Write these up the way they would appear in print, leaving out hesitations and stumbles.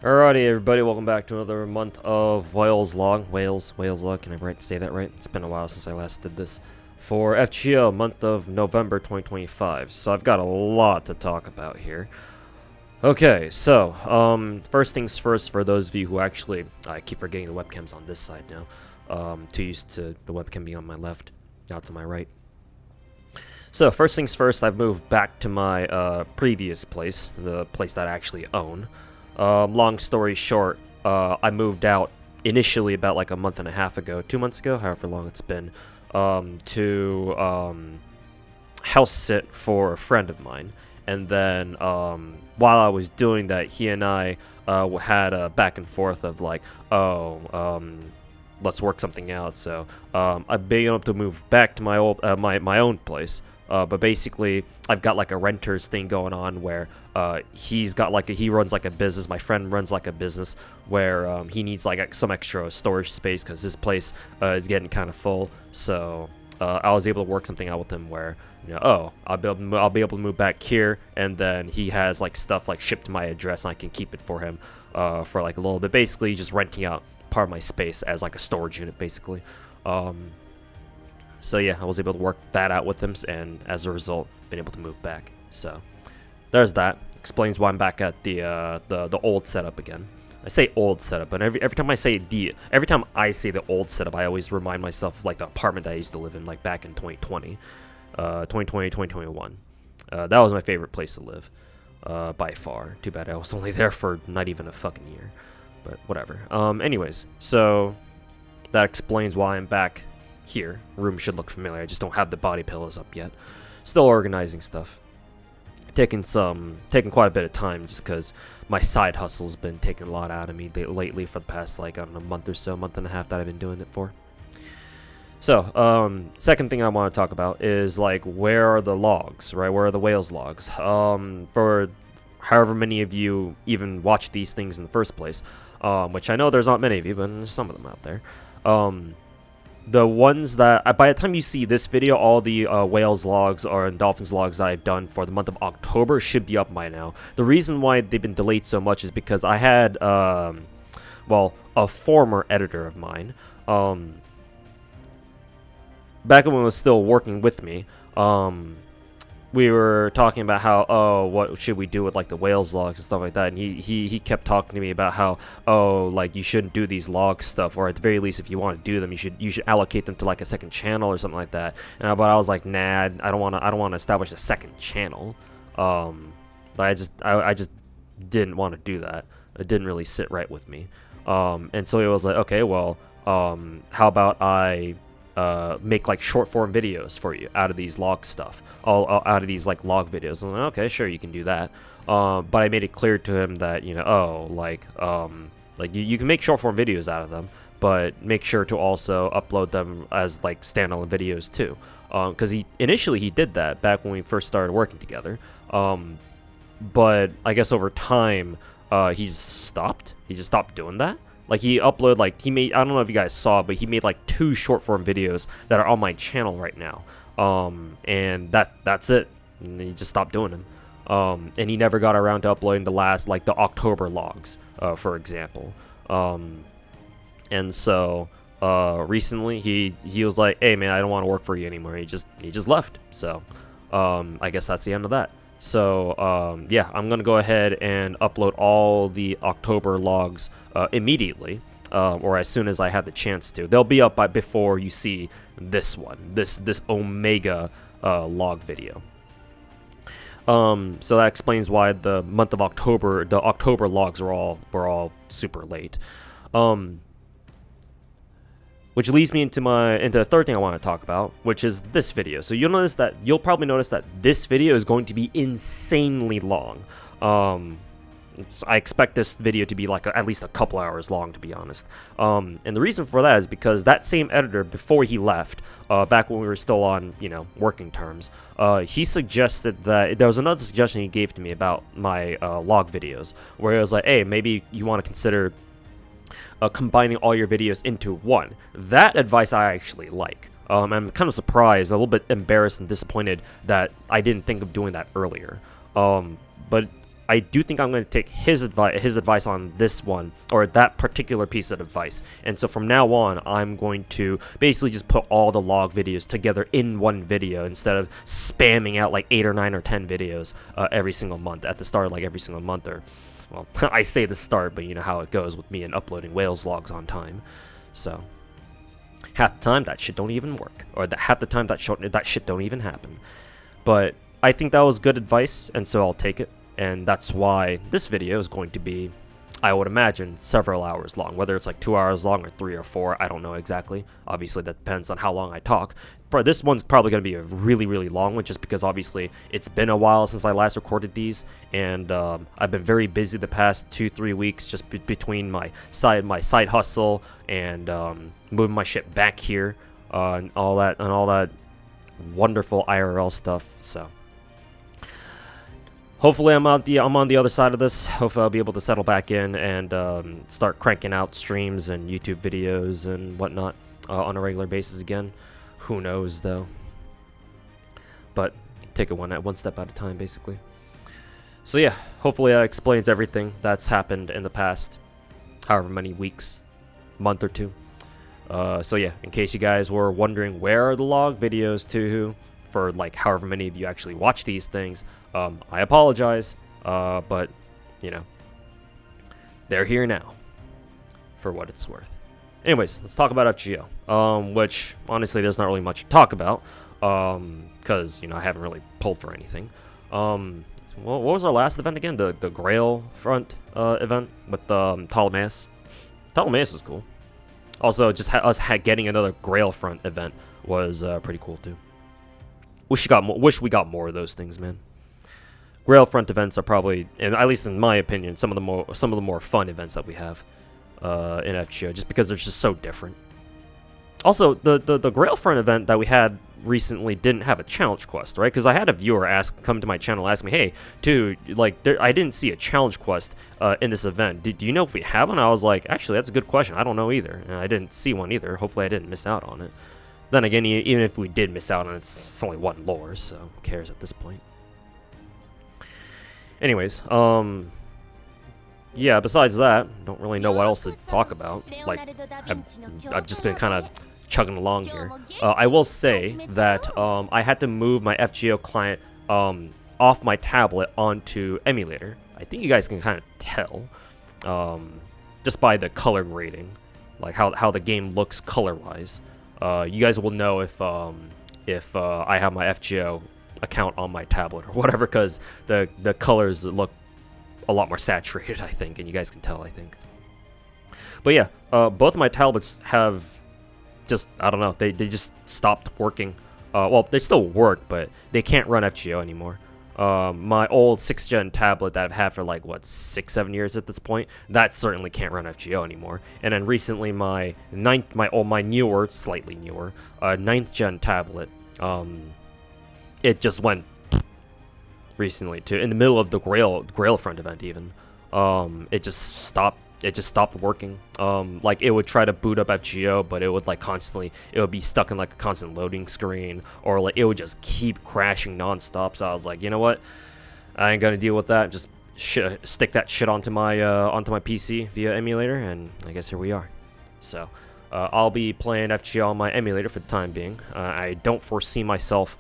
Alrighty, everybody, welcome back to another month of Wales Log. Wales Log, can I say that right? It's been a while since I last did this. For FGO, month of November 2025. So I've got a lot to talk about here. Okay, so, first things first, for those of you who actually, I keep forgetting the webcam's on this side now. Too used to the webcam being on my left, not to my right. So, first things first, I've moved back to my previous place, the place that I actually own. Long story short, I moved out initially about like a month and a half ago, 2 months ago, however long it's been, to house sit for a friend of mine. And then while I was doing that, he and I had a back and forth of like, let's work something out. So I've been able to move back to my old my own place. But basically, I've got like a renters thing going on where he's got like he runs like a business. My friend runs like a business where he needs like some extra storage space because his place is getting kind of full. So I was able to work something out with him where, you know, I'll be able to move back here, and then he has like stuff like shipped to my address, and I can keep it for him for like a little bit. Basically, just renting out part of my space as like a storage unit, basically. So yeah, I was able to work that out with him, and as a result, been able to move back. So there's that. Explains why I'm back at the old setup again. I say old setup, but every time I say the old setup, I always remind myself of like the apartment that I used to live in, like back in 2020, 2021. That was my favorite place to live, by far. Too bad I was only there for not even a fucking year, but whatever. Anyways, so that explains why I'm back here. Room should look familiar. I just don't have the body pillows up yet. Still organizing stuff. Taking quite a bit of time just because my side hustle's been taking a lot out of me lately for the past, like, I don't know, month or so, month and a half that I've been doing it for. So, second thing I want to talk about is, like, where are the logs, right? Where are the Wales logs? For however many of you even watch these things in the first place, which I know there's not many of you, but there's some of them out there. The ones that, by the time you see this video, all the Wales logs or Dolphins logs that I've done for the month of October should be up by now. The reason why they've been delayed so much is because I had, well, a former editor of mine, back when he was still working with me, we were talking about how, what should we do with like the Wales logs and stuff like that, and he kept talking to me about how, like, you shouldn't do these log stuff, or at the very least, if you want to do them, you should allocate them to like a second channel or something like that. And but I was like, nah, I don't want to establish a second channel. I just didn't want to do that. It didn't really sit right with me. And so he was like, okay, well, how about I make like short form videos for you out of these log stuff, all out of these like log videos. I'm like, okay, sure, you can do that. But I made it clear to him that, you know, like you can make short form videos out of them, but make sure to also upload them as like standalone videos too. Because he initially did that back when we first started working together. But I guess over time, he just stopped doing that. Like, he uploaded, like, he made, I don't know if you guys saw, but he made, like, 2 short-form videos that are on my channel right now. And that's it. And he just stopped doing them. And he never got around to uploading the last, like, the October logs, for example. And so, recently, he was like, hey, man, I don't want to work for you anymore. He just left. So, I guess that's the end of that. So, yeah, I'm going to go ahead and upload all the October logs immediately, or as soon as I have the chance to. They'll be up before you see this one, this Omega log video. So that explains why the month of October, the October logs were all super late. Which leads me into the third thing I want to talk about, which is this video. So you'll probably notice that this video is going to be insanely long. I expect this video to be like at least a couple hours long, to be honest. And the reason for that is because that same editor, before he left, back when we were still on, you know, working terms, he suggested that there was another suggestion he gave to me about my log videos, where it was like, hey, maybe you want to consider combining all your videos into one. That advice I actually like. I'm kind of surprised, a little bit embarrassed and disappointed that I didn't think of doing that earlier. But I do think I'm going to take his advice on this one, or that particular piece of advice. And so from now on, I'm going to basically just put all the log videos together in one video instead of spamming out like 8 or 9 or 10 videos every single month at the start, like every single month. Or, well, I say the start, but you know how it goes with me and uploading whales logs on time. So half the time that shit don't even work, or half the time that shit don't even happen. But I think that was good advice, and so I'll take it. And that's why this video is going to be, I would imagine, several hours long. Whether it's like 2 hours long or 3 or 4, I don't know exactly. Obviously, that depends on how long I talk. But this one's probably going to be a really, really long one, just because obviously it's been a while since I last recorded these, and I've been very busy the past 2-3 weeks, just between my side hustle and moving my shit back here, and all that wonderful IRL stuff. So hopefully I'm on the other side of this. Hopefully I'll be able to settle back in and start cranking out streams and YouTube videos and whatnot on a regular basis again. Who knows, though. But take it one step at a time, basically. So yeah, hopefully that explains everything that's happened in the past however many weeks, month or two. So yeah, in case you guys were wondering where are the log videos to, for like however many of you actually watch these things, I apologize, but you know, they're here now for what it's worth. Anyways, let's talk about FGO, which honestly there's not really much to talk about, because you know I haven't really pulled for anything. What was our last event again? The Grail Front event with Ptolemaeus. Ptolemaeus was cool. Also, just us getting another Grail Front event was pretty cool too. Wish we got more of those things, man. Grail Front events are probably, and at least in my opinion, some of the more fun events that we have in FGO, just because they're just so different. Also, the Grail Front event that we had recently didn't have a challenge quest, right? Because I had a viewer come to my channel, ask me, "Hey, dude, like, I didn't see a challenge quest in this event. Do you know if we have one?" I was like, "Actually, that's a good question. I don't know either. And I didn't see one either. Hopefully, I didn't miss out on it." Then again, even if we did miss out on it, it's only one lore, so who cares at this point? Anyways, yeah, besides that, don't really know what else to talk about. Like, I've just been kind of chugging along here. I will say that I had to move my FGO client off my tablet onto emulator. I think you guys can kind of tell just by the color grading, like how the game looks color-wise. You guys will know if I have my FGO account on my tablet or whatever, because the colors look a lot more saturated, I think, and you guys can tell, I think. But yeah, both of my tablets have just, I don't know, they just stopped working. Well, they still work, but they can't run FGO anymore. My old 6th gen tablet that I've had for like, what, 6-7 years at this point, that certainly can't run FGO anymore. And then recently my newer, slightly newer, 9th gen tablet, it just went recently too, in the middle of the Grail Front event even. It just stopped working. Like, it would try to boot up FGO, but it would like constantly, it would be stuck in like a constant loading screen, or like it would just keep crashing nonstop. So I was like, you know what, I ain't gonna deal with that. Just stick that shit onto my PC via emulator, and I guess here we are. So I'll be playing FGO on my emulator for the time being. I don't foresee myself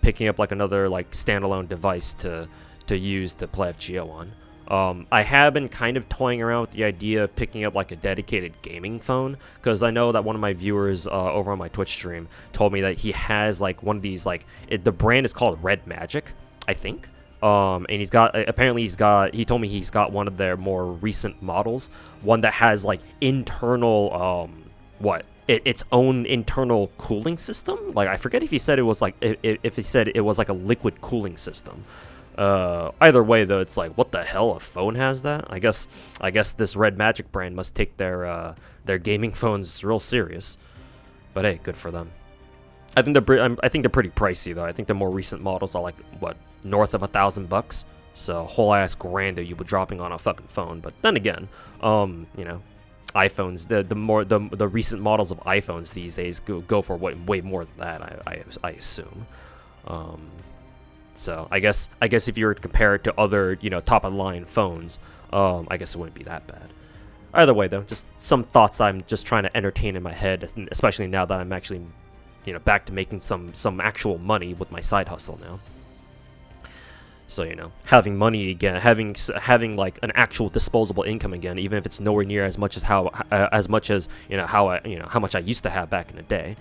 picking up like another like standalone device to use to play FGO on. I have been kind of toying around with the idea of picking up like a dedicated gaming phone, because I know that one of my viewers over on my Twitch stream told me that he has like one of these, like the brand is called Red Magic, I think. And he told me he's got one of their more recent models, one that has like internal its own internal cooling system. Like, I forget if he said it was like if he said it was like a liquid cooling system. Either way though, it's like, what the hell, a phone has that? I guess this Red Magic brand must take their gaming phones real serious. But hey, good for them. I think they're pretty pricey though. I think the more recent models are like, what, north of $1,000. So whole ass grand you be dropping on a fucking phone. But then again, you know, iPhones, the recent models of iPhones these days go for way more than that, I assume. So I guess if you were to compare it to other, you know, top of the line phones, I guess it wouldn't be that bad. Either way, though, just some thoughts I'm just trying to entertain in my head, especially now that I'm actually, you know, back to making some actual money with my side hustle now. So, you know, having money again, having like an actual disposable income again, even if it's nowhere near as much as you know how much I used to have back in the day.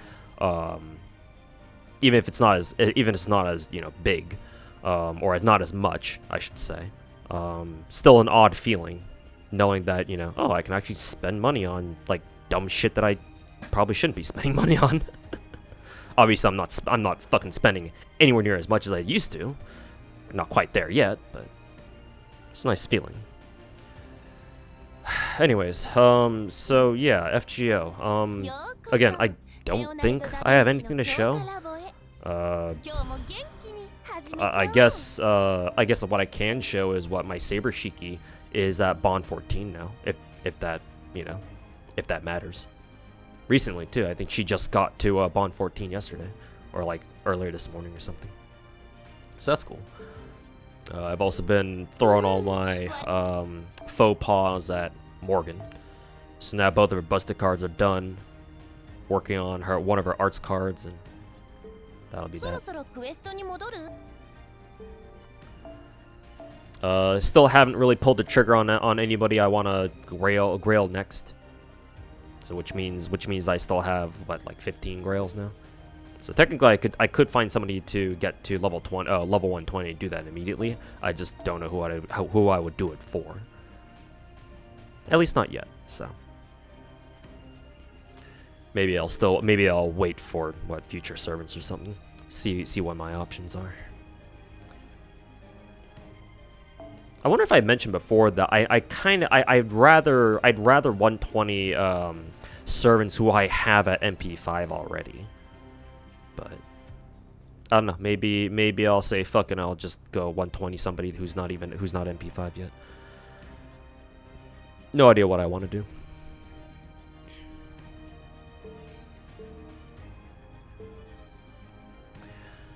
Even if it's not as you know, big, or not as much, I should say. Still an odd feeling, knowing that, you know, oh, I can actually spend money on like dumb shit that I probably shouldn't be spending money on. Obviously, I'm not fucking spending anywhere near as much as I used to. Not quite there yet, but it's a nice feeling. Anyways, so yeah, FGO. Again, I don't think I have anything to show. I guess what I can show is what my Saber Shiki is at Bond 14 now, if that, you know, if that matters. Recently too, I think she just got to Bond 14 yesterday, or like earlier this morning or something. So that's cool. I've also been throwing all my faux pas at Morgan. So now both of her busted cards are done. Working on one of her arts cards, and that'll be that. Still haven't really pulled the trigger on anybody I want to grail next. So which means I still have what, like 15 grails now. So technically I could find somebody to get to level 120, do that immediately. I just don't know who I would do it for. At least not yet. So maybe I'll wait for what, future servants or something. See what my options are. I wonder if I mentioned before that I'd rather 120 servants who I have at MP5 already. But I don't know. Maybe I'll say fuck it. I'll just go 120 somebody who's not MP5 yet. No idea what I want to do.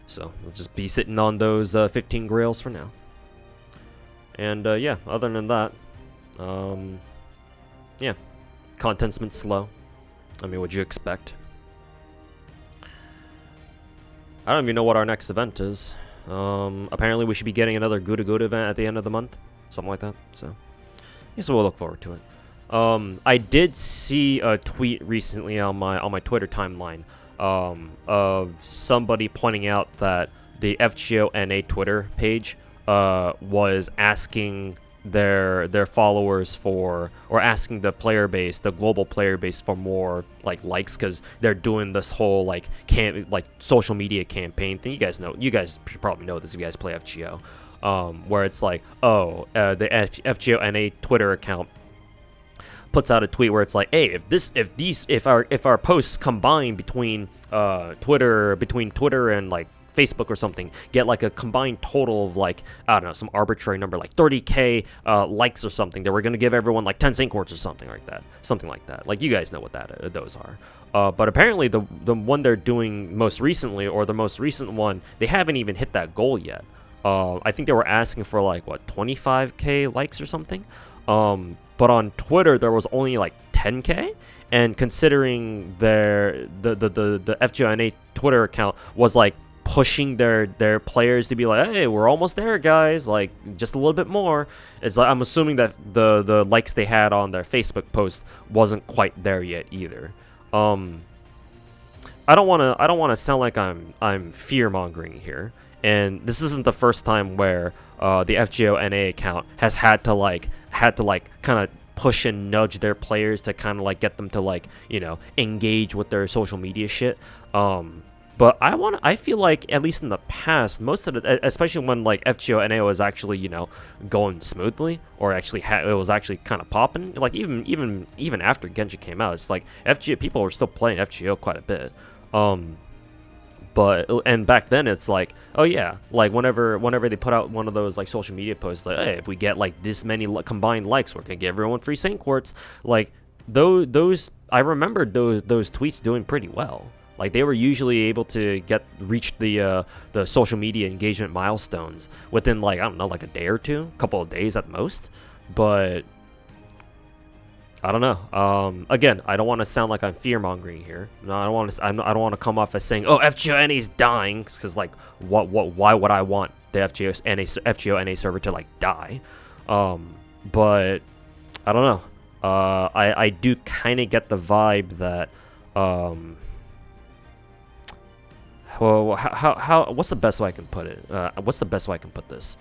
So we'll just be sitting on those 15 grails for now. And yeah, other than that, yeah, content's been slow. I mean, what'd you expect? I don't even know what our next event is. Apparently we should be getting another Good event at the end of the month. Something like that. So, I guess we'll look forward to it. I did see a tweet recently on my Twitter timeline of somebody pointing out that the FGO NA Twitter page was asking their followers for, or asking the player base, the global player base, for more like likes, because they're doing this whole like social media campaign thing. You guys should probably know this if you guys play FGO, where it's like, oh, the FGO NA Twitter account puts out a tweet where it's like, hey, if our posts combine between Twitter and like Facebook or something, get like a combined total of like, I don't know, some arbitrary number like 30k likes or something, that we're gonna give everyone like 10 sync quartz or something like that. Like, you guys know what those are. But apparently the one they're doing most recently, or the most recent one, they haven't even hit that goal yet. I think they were asking for like, what, 25k likes or something. But on Twitter there was only like 10k. And considering the FGONA Twitter account was like pushing their players to be like, hey, we're almost there, guys, like just a little bit more. It's like, I'm assuming that the likes they had on their Facebook post wasn't quite there yet either. I don't want to sound like I'm fear mongering here, and this isn't the first time where the FGO NA account has had to kind of push and nudge their players to kind of like get them to like, you know, engage with their social media shit. But I feel like, at least in the past, most of it, especially when like FGO NA was actually, you know, going smoothly, or actually it was actually kind of popping. Like even after Genshin came out, it's like FGO people were still playing FGO quite a bit. And back then it's like, oh yeah, like whenever they put out one of those like social media posts, like, hey, if we get like this many combined likes, we're gonna give everyone free sync quartz. Like those I remembered those tweets doing pretty well. Like, they were usually able to reach the social media engagement milestones within, like, I don't know, like a day or two, a couple of days at most. But I don't know. Again, I don't want to sound like I'm fear mongering here. No, I don't want to. I don't want to come off as saying, "Oh, FGO NA's dying," because like, why would I want the FGO NA server to like die? But I don't know. I do kind of get the vibe that, well, how what's the best way I can put it? What's the best way I can put this?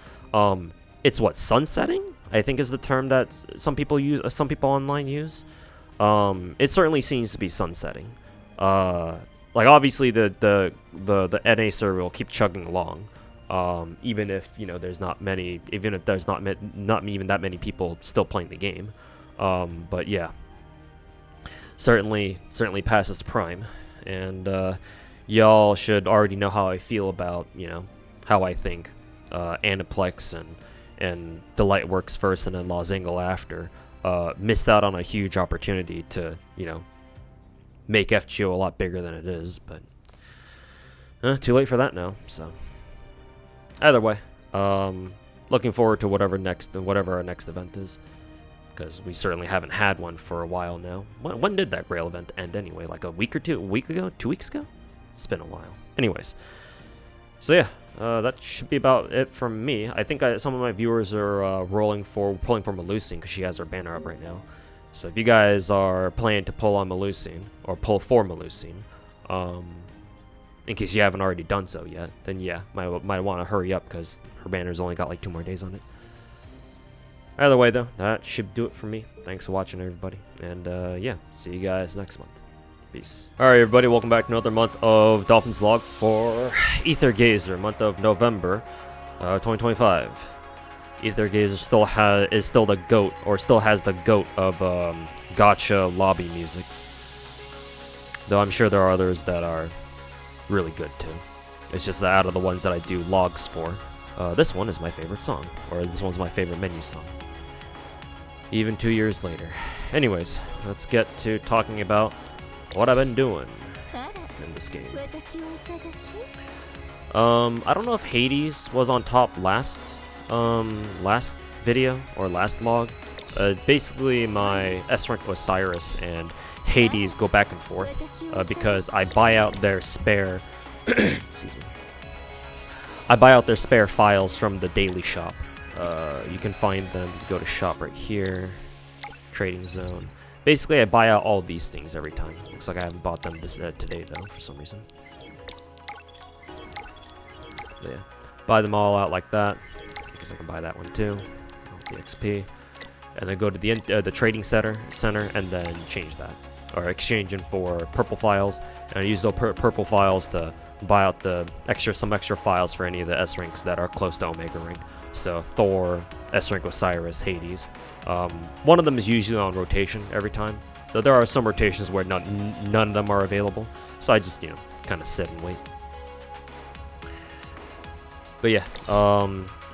It's what, sunsetting, I think, is the term that some people online use. It certainly seems to be sunsetting. Like, obviously the NA server will keep chugging along. Even if, you know, there's not even that many people still playing the game. But yeah, certainly past its prime, and y'all should already know how I feel about, you know, how I think Aniplex and Delightworks first and then Losangle after missed out on a huge opportunity to, you know, make FGO a lot bigger than it is, but too late for that now. So either way, looking forward to whatever our next event is, because we certainly haven't had one for a while now. When did that Grail event end anyway? Like a week ago? 2 weeks ago? It's been a while. Anyways, so yeah, that should be about it from me. I think some of my viewers are pulling for Melusine because she has her banner up right now. So if you guys are planning to pull on Melusine, or pull for Melusine, in case you haven't already done so yet, then yeah, might want to hurry up because her banner's only got like 2 more days on it. Either way though, that should do it for me. Thanks for watching, everybody, and yeah, see you guys next month. Peace. Alright, everybody, welcome back to another month of Dolphin's Log for Aether Gazer, month of November 2025. Aether Gazer is still the GOAT, or still has the GOAT of Gacha lobby musics. Though I'm sure there are others that are really good too. It's just that out of the ones that I do logs for, this one is my favorite song, or this one's my favorite menu song. Even 2 years later. Anyways, let's get to talking about what I've been doing in this game. I don't know if Hades was on top last video or last log. Basically, my S rank Osiris and Hades go back and forth because I buy out their spare. Excuse me. I buy out their spare files from the daily shop. You can find them. Go to shop right here, trading zone. Basically, I buy out all these things every time. Looks like I haven't bought them today, though, for some reason. But yeah, buy them all out like that. I guess I can buy that one too. The XP, and then go to the trading center, and then change that, or exchange them for purple files. And I use those purple files to buy out some extra files for any of the S ranks that are close to Omega rank. So Thor, S rank Osiris, Hades. One of them is usually on rotation every time, though there are some rotations where none of them are available. So I just, you know, kind of sit and wait. But yeah,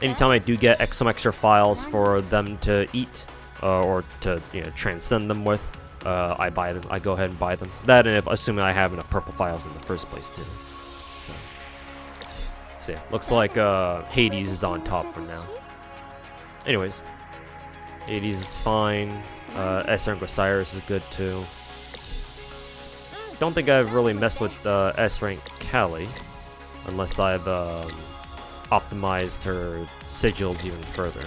anytime I do get some extra files for them to eat, or to, you know, transcend them with, I buy them. I go ahead and buy them. That, and assuming I have enough purple files in the first place too. So yeah, looks like Hades is on top for now. Anyways, Hades is fine. S rank Osiris is good too. Don't think I've really messed with S rank Callie, unless I've optimized her sigils even further.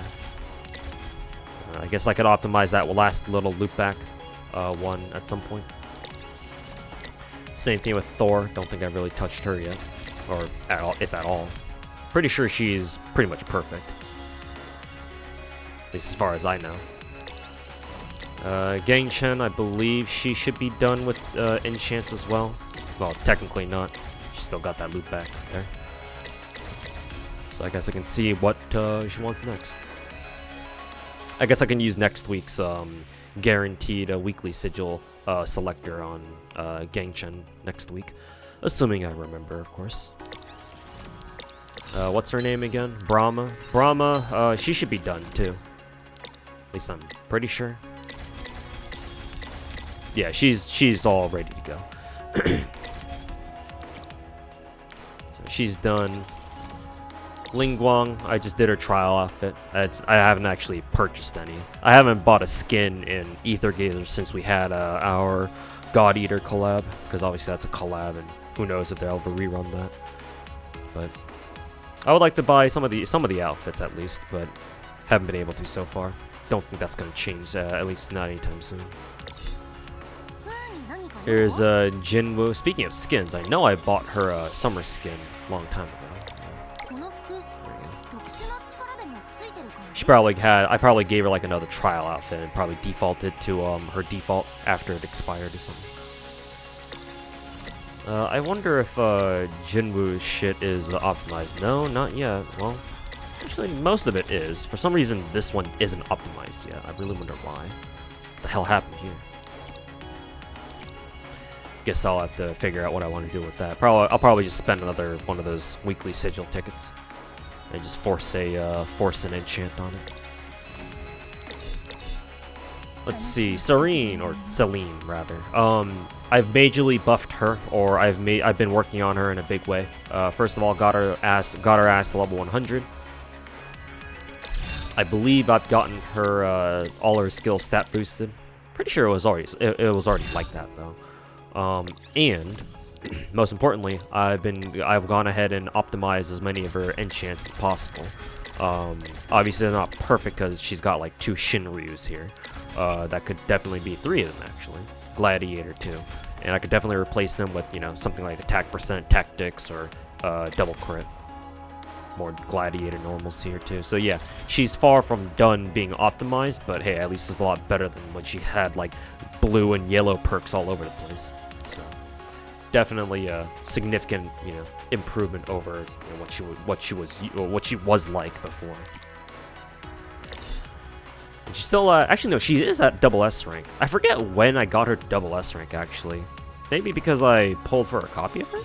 I guess I could optimize that last little loopback one at some point. Same thing with Thor. Don't think I've really touched her yet, or at all, if at all. Pretty sure she's pretty much perfect, at least as far as I know. Genshin, I believe she should be done with enchants as well. Well, technically not. She's still got that loop back there. So I guess I can see what she wants next. I guess I can use next week's guaranteed weekly sigil selector on Genshin next week, assuming I remember, of course. What's her name again? Brahma. Brahma, she should be done too. At least I'm pretty sure. Yeah, she's all ready to go. she's done. Lingguang, I just did her trial outfit. I haven't actually purchased any. I haven't bought a skin in Aether Gazer since we had our God Eater collab, because obviously that's a collab, and who knows if they'll ever rerun that. But I would like to buy some of the outfits at least, but haven't been able to so far. Don't think that's gonna change, at least not anytime soon. Here's Jinwoo. Speaking of skins, I know I bought her summer skin a long time ago. She probably had. I probably gave her like another trial outfit and probably defaulted to her default after it expired or something. I wonder if Jinwoo's shit is optimized. No, not yet. Well, actually, most of it is. For some reason, this one isn't optimized yet. I really wonder why. What the hell happened here? Guess I'll have to figure out what I want to do with that. I'll probably just spend another one of those weekly sigil tickets and just force an enchant on it. Let's see, Serene, or Celine rather. I've majorly buffed her, or I've been working on her in a big way. First of all, got her ass to level 100. I believe I've gotten her all her skill stat boosted. Pretty sure it was already like that though. And most importantly, I've gone ahead and optimized as many of her enchants as possible. Obviously they're not perfect because she's got like 2 Shinryus here. That could definitely be 3 of them actually. Gladiator too. And I could definitely replace them with, you know, something like attack percent, tactics, or double crit. More gladiator normals here too. So yeah, she's far from done being optimized, but hey, at least it's a lot better than when she had like blue and yellow perks all over the place. So definitely a significant, you know, improvement over, you know, what she was like before. And she's still actually no, she is at double S rank. I forget when I got her double S rank actually. Maybe because I pulled for a copy of her.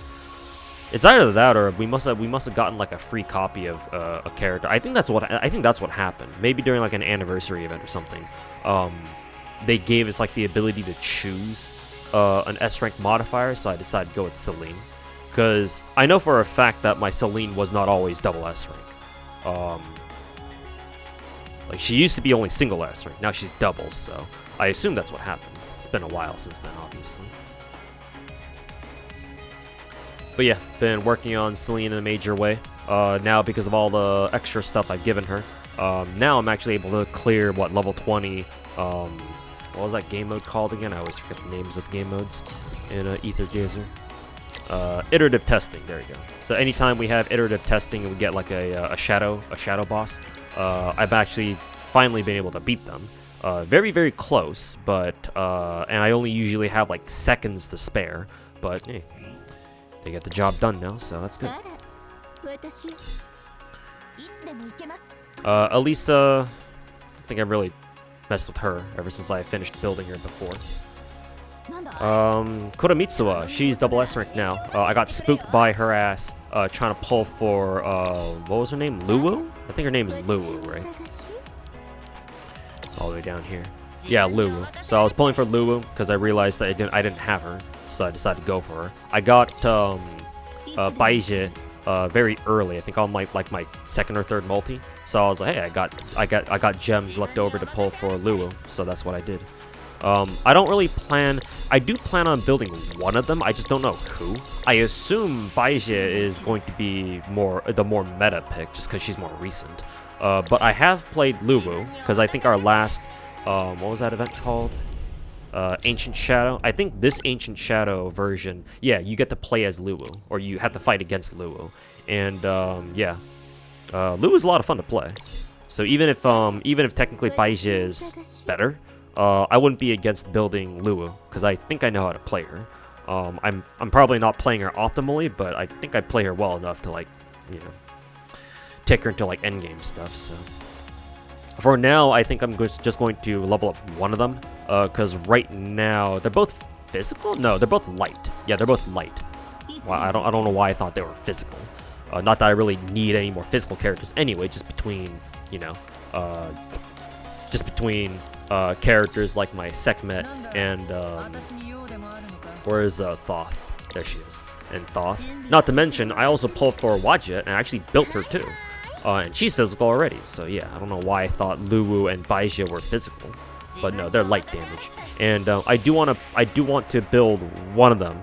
It's either that or we must have gotten like a free copy of a character. I think that's what happened. Maybe during like an anniversary event or something. They gave us like the ability to choose an S rank modifier, so I decided to go with Celine, because I know for a fact that my Celine was not always double S rank. Like she used to be only single S rank, now she's double, so I assume that's what happened. It's been a while since then, obviously. But yeah, been working on Celine in a major way. Now because of all the extra stuff I've given her, now I'm actually able to clear what level 20. What was that game mode called again? I always forget the names of game modes in Aether Gazer. Iterative testing. There we go. So anytime we have iterative testing and we get like a shadow boss, I've actually finally been able to beat them. Very, very close, but and I only usually have like seconds to spare. But hey, they get the job done now, so that's good. Elisa, I think I really messed with her ever since I finished building her before. Kuramitsuwa, she's double S rank now. I got spooked by her ass trying to pull for what was her name? Luwu? I think her name is Luwu, right? All the way down here. Yeah, Luwu. So I was pulling for Luwu because I realized that I didn't have her, so I decided to go for her. I got Baizhi very early. I think on my second or third multi. So I was like, hey, I got gems left over to pull for Luwu, so that's what I did. I don't really plan. I do plan on building one of them. I just don't know who. I assume Baizhi is going to be the more meta pick, just because she's more recent. But I have played Luwu because I think our last what was that event called? Ancient Shadow. I think this Ancient Shadow version, yeah, you get to play as Luwu, or you have to fight against Luwu, and yeah, Luwu is a lot of fun to play. So even if technically Baizhi is better, I wouldn't be against building Luwu because I think I know how to play her. I'm probably not playing her optimally, but I think I play her well enough to, like, you know, take her into like endgame stuff. So for now, I think I'm just going to level up one of them, because right now they're both physical. No, they're both light. Yeah, they're both light. Well, I don't know why I thought they were physical. Not that I really need any more physical characters anyway. Just between, you know, characters like my Sekhmet and where is Thoth? There she is. And Thoth. Not to mention, I also pulled for Wadjet and I actually built her too. And she's physical already. So yeah, I don't know why I thought Luwu and Baizhi were physical. But no, they're light damage. And I do want to build one of them.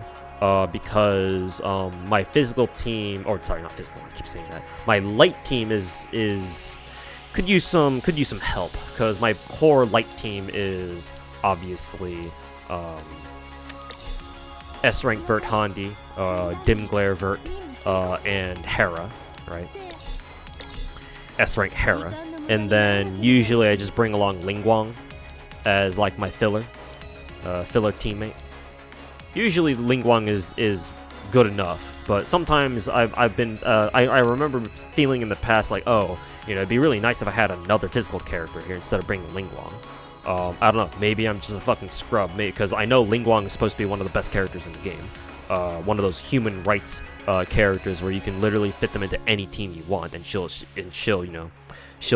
Because my physical team, or sorry, not physical, I keep saying that. My light team could use some help, because my core light team is obviously S rank Vert Handi, Dim Glare Vert, and Hera, right? S rank Hera, and then usually I just bring along Lingguang as like my filler teammate. Usually Lingguang is good enough, but sometimes I've been I remember feeling in the past like, oh, you know, it'd be really nice if I had another physical character here instead of bringing Lingguang. I don't know, maybe I'm just a fucking scrub, because I know Lingguang is supposed to be one of the best characters in the game. One of those human rights characters where you can literally fit them into any team you want, and she'll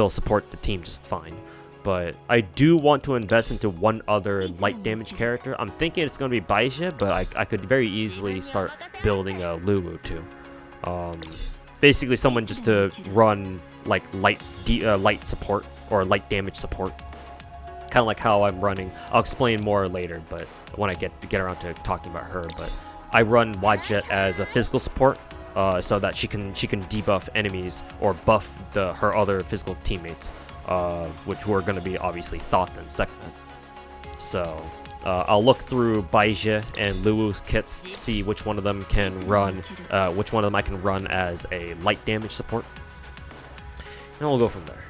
support the team just fine. But I do want to invest into one other light damage character. I'm thinking it's going to be Baizhi, but I could very easily start building a Luwu too. Basically someone just to run like light support or light damage support. Kind of like how I'm running. I'll explain more later, but when I get around to talking about her. But I run Wadjet as a physical support, so that she can debuff enemies or buff her other physical teammates. Which were going to be obviously Thoth and Sekhmet. So I'll look through Baizhi and Luwu's kits, see which one of them can run, which one of them I can run as a light damage support, and we'll go from there.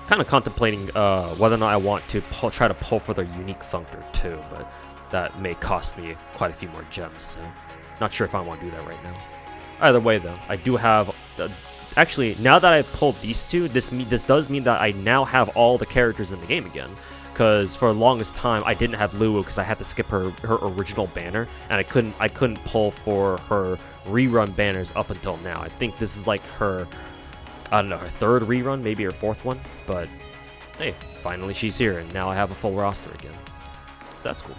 Kind of contemplating whether or not I want to try to pull for their unique functor too, but that may cost me quite a few more gems, so not sure if I want to do that right now. Either way though, I do have actually, now that I pulled these two, this does mean that I now have all the characters in the game again. Because for the longest time, I didn't have Luwu because I had to skip her original banner, and I couldn't pull for her rerun banners up until now. I think this is like her, I don't know, her third rerun, maybe her fourth one. But hey, finally she's here, and now I have a full roster again. So that's cool.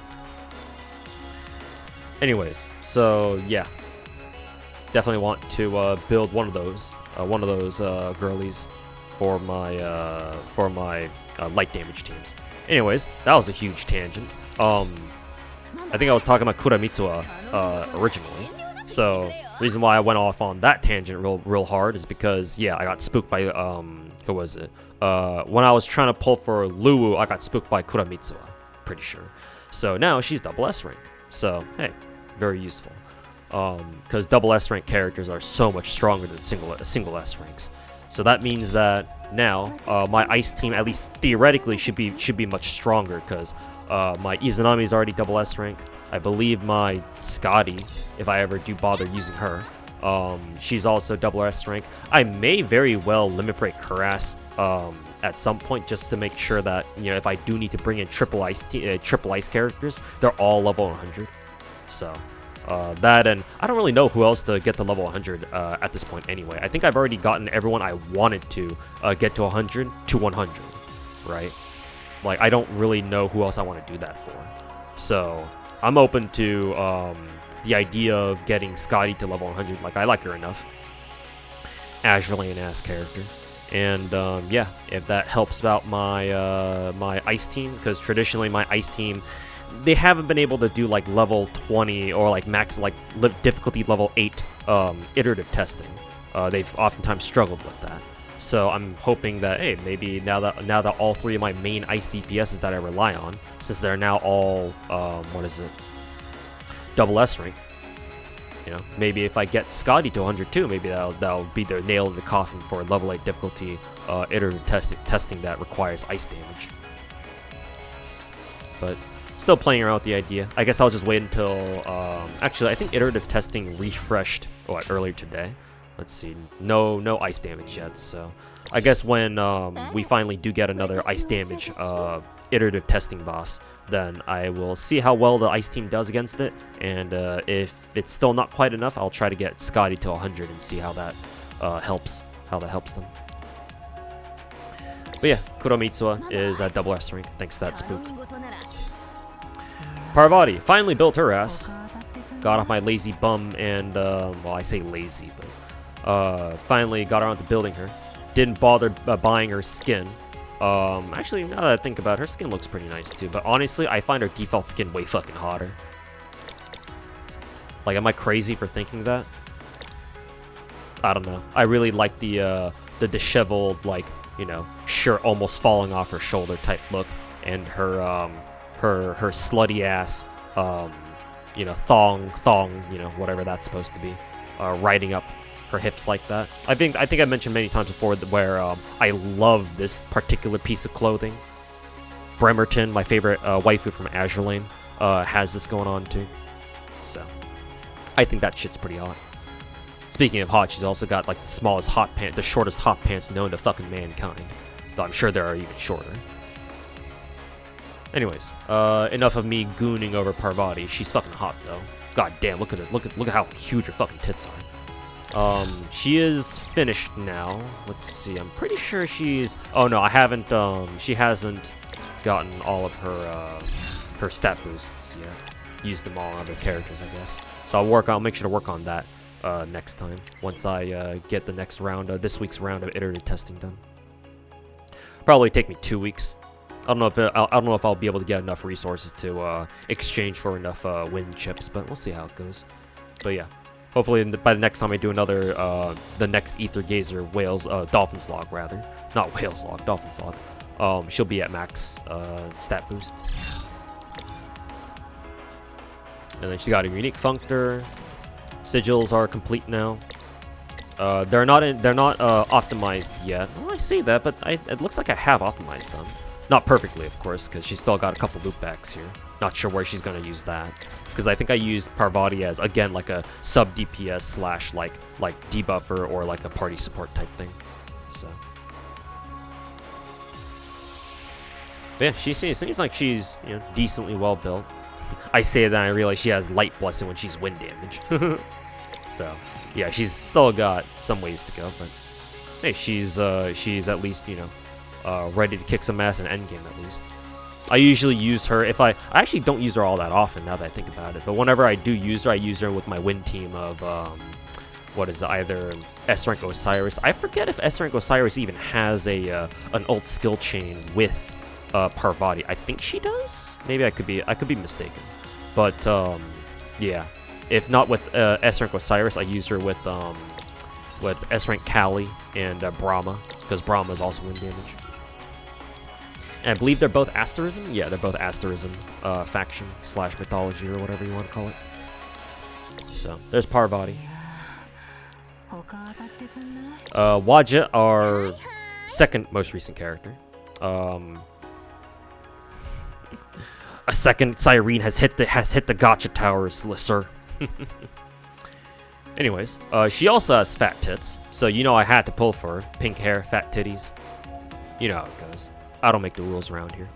Anyways, so yeah, definitely want to build one of those girlies for my light damage teams. Anyways, that was a huge tangent. I think I was talking about Kuramitsuwa originally. So reason why I went off on that tangent real hard is because yeah, I got spooked by who was it? When I was trying to pull for Luwu, I got spooked by Kuramitsuwa, pretty sure. So now she's double S rank. So hey, very useful. Because double S rank characters are so much stronger than single S ranks. So that means that now my ice team, at least theoretically, should be much stronger, because my Izanami is already double S rank. I believe my Scotty, if I ever do bother using her, she's also double S rank. I may very well limit break her ass at some point, just to make sure that, you know, if I do need to bring in triple ice characters, they're all level 100. So that, and I don't really know who else to get to level 100 at this point anyway. I think I've already gotten everyone I wanted to get to 100 to 100, right? Like, I don't really know who else I want to do that for. So I'm open to the idea of getting Scotty to level 100. Like, I like her enough. Azure Lane ass character. And yeah, if that helps out my my ice team, because traditionally my ice team, they haven't been able to do like level 20 or like max like difficulty level 8 iterative testing. They've oftentimes struggled with that. So I'm hoping that, hey, maybe now that all three of my main ice DPSs that I rely on, since they're now all double S rank, you know, maybe if I get Scotty to 102, maybe that'll be the nail in the coffin for level 8 difficulty iterative testing that requires ice damage. But still playing around with the idea. I guess I'll just wait until actually I think iterative testing refreshed earlier today. Let's see, no ice damage yet, so I guess when we finally do get another ice damage iterative testing boss, then I will see how well the ice team does against it, and if it's still not quite enough, I'll try to get Scotty to 100 and see how that helps them. But yeah, Kuramitsuwa is at double S rank thanks to that spook. Parvati finally built her ass. Got off my lazy bum and, well, I say lazy, but finally got around to building her. Didn't bother buying her skin. Actually, now that I think about it, her skin looks pretty nice too. But honestly, I find her default skin way fucking hotter. Like, am I crazy for thinking that? I don't know. I really like the disheveled, like, you know, shirt almost falling off her shoulder type look, and her her slutty ass, you know, thong, you know, whatever that's supposed to be, riding up her hips like that. I think I mentioned many times before where I love this particular piece of clothing. Bremerton, my favorite waifu from Azure Lane, has this going on too. So I think that shit's pretty hot. Speaking of hot, she's also got like the smallest hot pants, the shortest hot pants known to fucking mankind. Though I'm sure there are even shorter. Anyways, enough of me gooning over Parvati. She's fucking hot though. God damn, look at it. Look at how huge her fucking tits are. She is finished now. Let's see. I'm pretty sure she's. Oh no, I haven't. She hasn't gotten all of her stat boosts yet. Used them all on other characters, I guess. So I'll make sure to work on that next time once I get the next round, this week's round of iterative testing done. Probably take me 2 weeks. I don't know if I'll be able to get enough resources to exchange for enough wind chips, but we'll see how it goes. But yeah, hopefully by the next time I do another, the next Aether Gazer Dolphin's Log rather, not Whales Log, Dolphin's Log. She'll be at max stat boost. And then she got a unique functor. Sigils are complete now. They're not optimized yet. Well, I see that, but it looks like I have optimized them. Not perfectly, of course, because she's still got a couple loopbacks here. Not sure where she's gonna use that, because I think I used Parvati as again like a sub DPS slash like debuffer or like a party support type thing. So but yeah, she seems like she's, you know, decently well built. I say that and I realize she has light blessing when she's wind damage. So yeah, she's still got some ways to go, but hey, she's at least, you know, ready to kick some ass in endgame at least. I usually use her if I actually don't use her all that often now that I think about it, but whenever I do use her, I use her with my win team of what is it, either S rank Osiris. I forget if S rank Osiris even has a an ult skill chain with Parvati. I think she does. Maybe I could be mistaken, but yeah, if not with S rank Osiris, I use her with S rank Kali and Brahma, because Brahma is also win damage. And I believe they're both Asterism? Yeah, they're both Asterism faction slash mythology or whatever you want to call it. So, there's Parvati. Wadjet, our second most recent character. A second Cyrene has hit the Gacha towers, sir. Anyways, she also has fat tits, so you know I had to pull for her. Pink hair, fat titties. You know how it goes. I don't make the rules around here.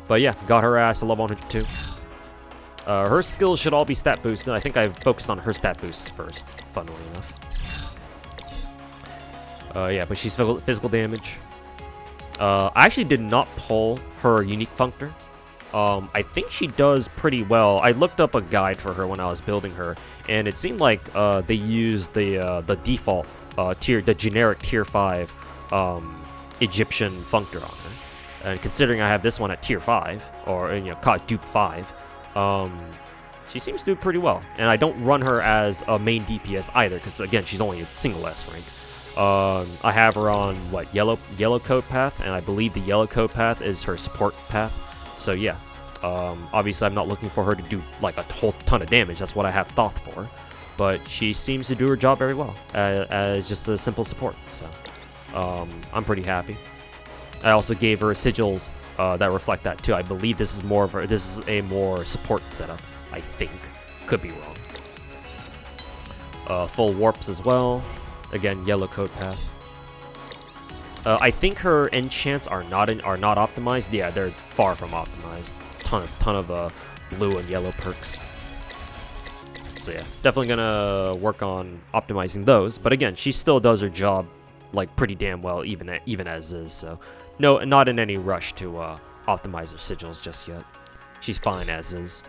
But yeah, got her ass a level 102. Her skills should all be stat boosted. I think I focused on her stat boosts first, funnily enough. Yeah, but she's physical damage. I actually did not pull her unique functor. I think she does pretty well. I looked up a guide for her when I was building her, and it seemed like they used the default the generic tier 5 Egyptian functor on her. And considering I have this one at tier 5, or you know, called dupe 5, she seems to do pretty well. And I don't run her as a main DPS either, because again, she's only a single S rank. I have her on what, yellow code path, and I believe the yellow code path is her support path. So yeah, obviously I'm not looking for her to do like a whole ton of damage. That's what I have Thoth for, but she seems to do her job very well as just a simple support. So I'm pretty happy. I also gave her sigils that reflect that too. I believe this is a more support setup. I think, could be wrong. Full warps as well. Again, yellow code path. I think her enchants are not optimized. Yeah, they're far from optimized. Ton of blue and yellow perks. So yeah, definitely gonna work on optimizing those. But again, she still does her job like pretty damn well, even as is. So no, not in any rush to optimize her sigils just yet. she's fine as is.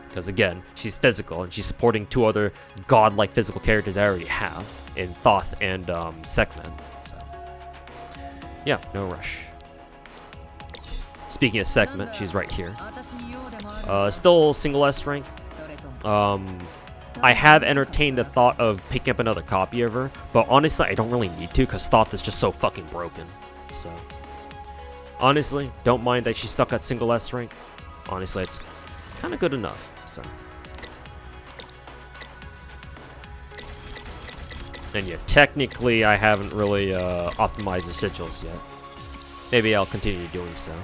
Because again, she's physical, and she's supporting 2 other godlike physical characters I already have in Thoth and Sekhmet. So, yeah, no rush. Speaking of Sekhmet, she's right here. Still single S rank. I have entertained the thought of picking up another copy of her, but honestly, I don't really need to because Thoth is just so fucking broken. So, honestly, don't mind that she's stuck at single S rank. Honestly, it's kind of good enough. So, and yeah, technically, I haven't really optimized the sigils yet. Maybe I'll continue doing so.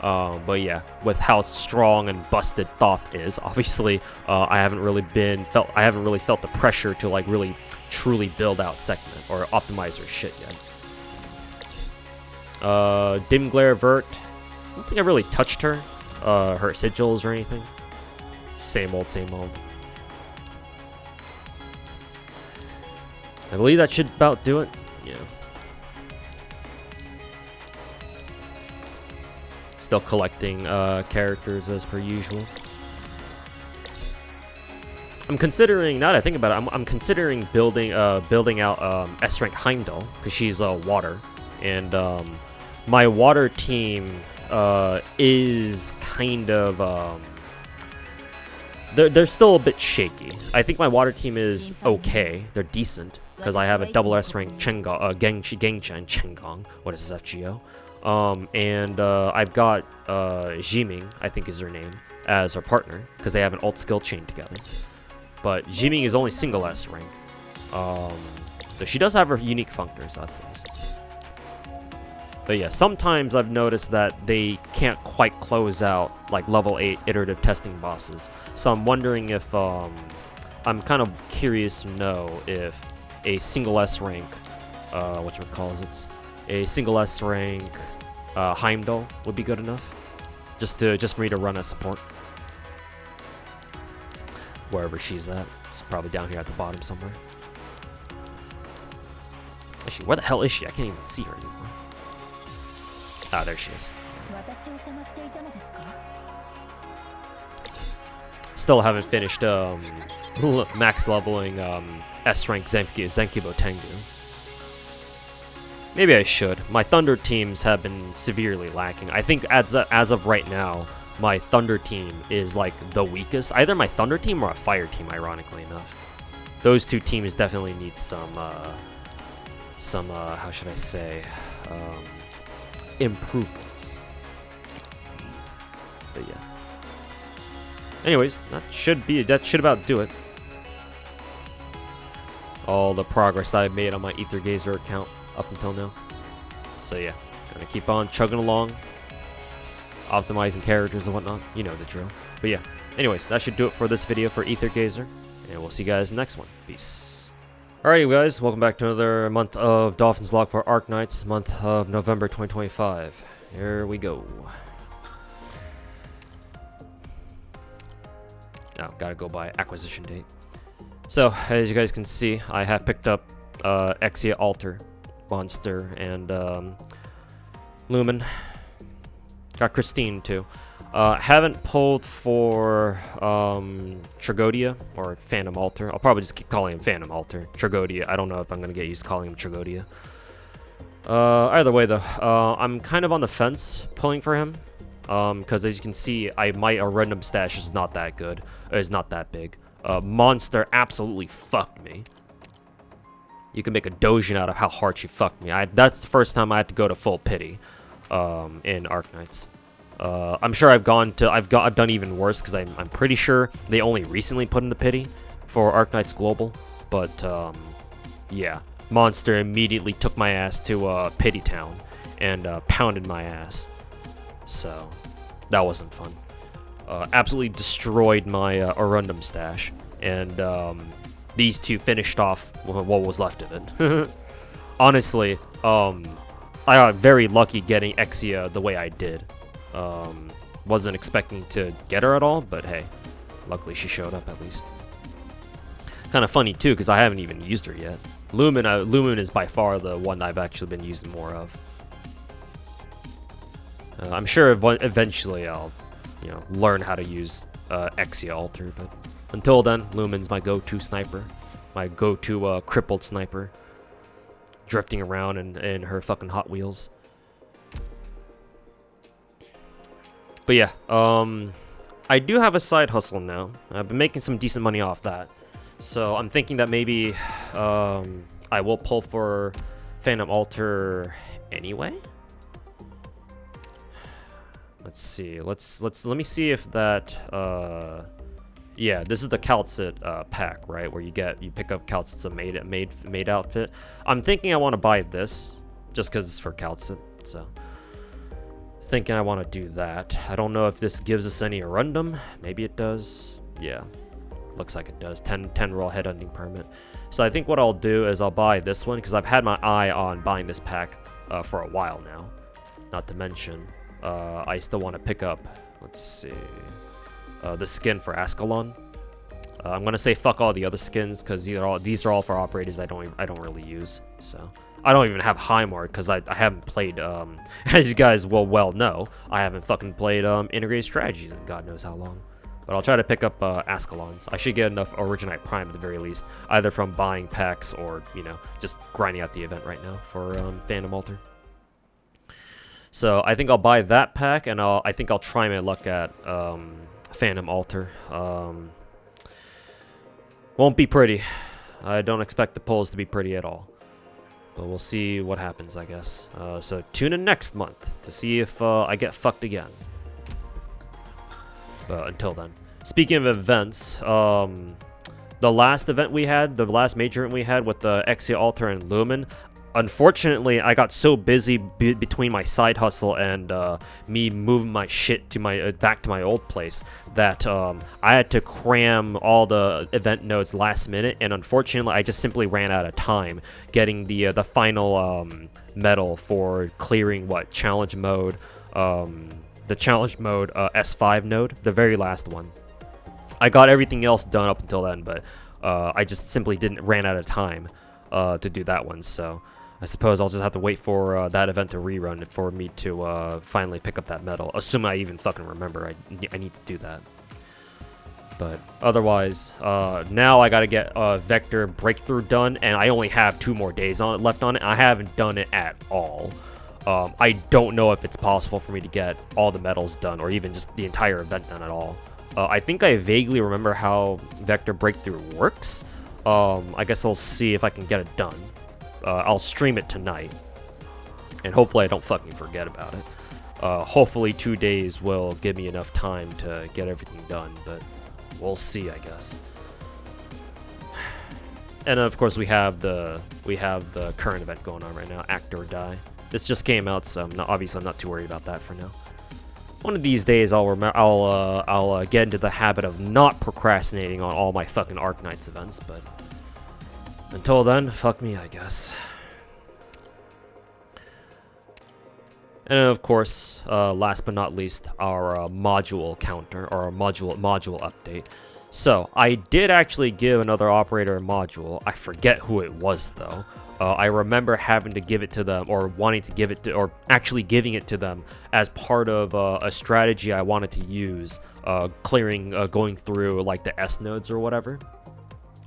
But yeah, with how strong and busted Thoth is, obviously, I haven't really felt the pressure to like really truly build out Sekhmet or optimize her shit yet. Dim Glare Vert, I don't think I really touched her, her sigils or anything. Same old, same old. I believe that should about do it. Yeah. Still collecting characters as per usual. I'm considering, now that I think about it, I'm considering building out S rank Heimdall because she's water, and my water team is kind of they're still a bit shaky. I think my water team is okay. They're decent because I have a double S rank Gacha and Chenggong. What is this, FGO? And I've got Jiming, I think is her name, as her partner because they have an alt skill chain together. But Jiming is only single S rank. So she does have her unique functors, that's nice. But yeah, sometimes I've noticed that they can't quite close out like level 8 iterative testing bosses. So I'm wondering if I'm kind of curious to know if a single S rank a single S rank Heimdall would be good enough, just for me to run as support wherever she's at. She's probably down here at the bottom somewhere. Actually, where the hell is she? I can't even see her anymore. Ah, there she is. Still haven't finished max leveling S rank Zenkibo Tengu. Maybe I should. My Thunder teams have been severely lacking. I think as of right now, my Thunder team is like the weakest. Either my Thunder team or a Fire team, ironically enough. Those 2 teams definitely need some how should I say, improvements. But yeah. Anyways, that should about do it. All the progress that I've made on my Aether Gazer account up until now. So yeah, gonna keep on chugging along, optimizing characters and whatnot. You know the drill. But yeah, anyways, that should do it for this video for Aether Gazer, and we'll see you guys in the next one. Peace. Alrighty guys, welcome back to another month of Dolphin's Log for Arknights, month of November 2025. Here we go. Now, gotta go by acquisition date. So, as you guys can see, I have picked up Exia Altar, Monster, and Lumen. Got Christine too. Haven't pulled for Tragodia or Phantom Altar. I'll probably just keep calling him Phantom Altar. Tragodia, I don't know if I'm gonna get used to calling him Tragodia. Either way though, I'm kind of on the fence pulling for him. Because as you can see, my random stash is not that good. It's not that big. Monster absolutely fucked me. You can make a dojin out of how hard she fucked me. That's the first time I had to go to full pity in Arknights. I'm sure I've done even worse because I'm pretty sure they only recently put in the pity for Arknights Global. But yeah, Monster immediately took my ass to Pity Town and pounded my ass. So that wasn't fun. Absolutely destroyed my Arundum stash, and these 2 finished off what was left of it. Honestly, I got very lucky getting Exia the way I did. Wasn't expecting to get her at all, but hey, luckily she showed up at least. Kind of funny too, because I haven't even used her yet. Lumen is by far the one I've actually been using more of. I'm sure eventually I'll you know, learn how to use Exia Alter. But until then, Lumen's my go-to sniper, my go-to crippled sniper, drifting around in her fucking Hot Wheels. But yeah, I do have a side hustle now. I've been making some decent money off that. So I'm thinking that maybe I will pull for Phantom Alter anyway. Let's see. Let me see if that yeah, this is the Calcit pack, right? Where you pick up Calcit's a made outfit. I'm thinking I want to buy this just because it's for Calcit, so thinking I want to do that. I don't know if this gives us any Arundum. Maybe it does. Yeah, looks like it does. 10 roll headhunting permit. So I think what I'll do is I'll buy this one because I've had my eye on buying this pack for a while now. Not to mention, I still want to pick up, let's see, the skin for Ascalon. I'm gonna say fuck all the other skins because these are all for operators I don't really use. So I don't even have Highmark because I haven't played, as you guys will well know, I haven't fucking played integrated strategies in God knows how long. But I'll try to pick up Ascalons. I should get enough Originite Prime at the very least, either from buying packs or, you know, just grinding out the event right now for Phantom Alter. So I think I'll buy that pack, and I think I'll try my luck at Phantom Alter. Won't be pretty. I don't expect the pulls to be pretty at all. But we'll see what happens, I guess. So tune in next month to see if I get fucked again. But until then. Speaking of events, the last event we had, the last major event we had with the Exia Alter and Lumen, unfortunately, I got so busy between my side hustle and me moving my shit to my back to my old place that I had to cram all the event nodes last minute, and unfortunately, I just simply ran out of time getting the final medal for clearing challenge mode, the challenge mode S5 node, the very last one. I got everything else done up until then, but I just simply ran out of time to do that one, so I suppose I'll just have to wait for that event to rerun for me to finally pick up that medal. Assuming I even fucking remember, I need to do that. But otherwise, now I gotta get Vector Breakthrough done, and I only have 2 more days left on it. I haven't done it at all. I don't know if it's possible for me to get all the medals done, or even just the entire event done at all. I think I vaguely remember how Vector Breakthrough works. I guess I'll see if I can get it done. I'll stream it tonight, and hopefully I don't fucking forget about it. Hopefully 2 days will give me enough time to get everything done, but we'll see, I guess. And of course we have the current event going on right now, Act or Die. This just came out, so obviously I'm not too worried about that for now. One of these days I'll get into the habit of not procrastinating on all my fucking Arknights events, but until then, fuck me, I guess. And then of course, last but not least, our module counter, or our module update. So, I did actually give another operator a module. I forget who it was, though. I remember having to give it to them, or wanting to give it to, or actually giving it to them as part of a strategy I wanted to use, going through, like, the S nodes or whatever.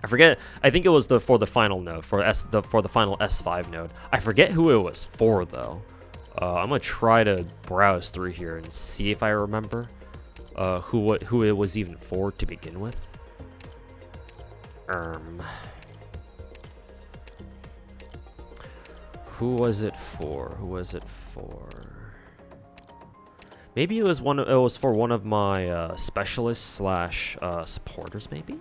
I forget. I think it was for the final node, for the final S5 node. I forget who it was for, though. I'm gonna try to browse through here and see if I remember who it was even for to begin with. Who was it for? Who was it for? Maybe it was for one of my specialists slash supporters, maybe.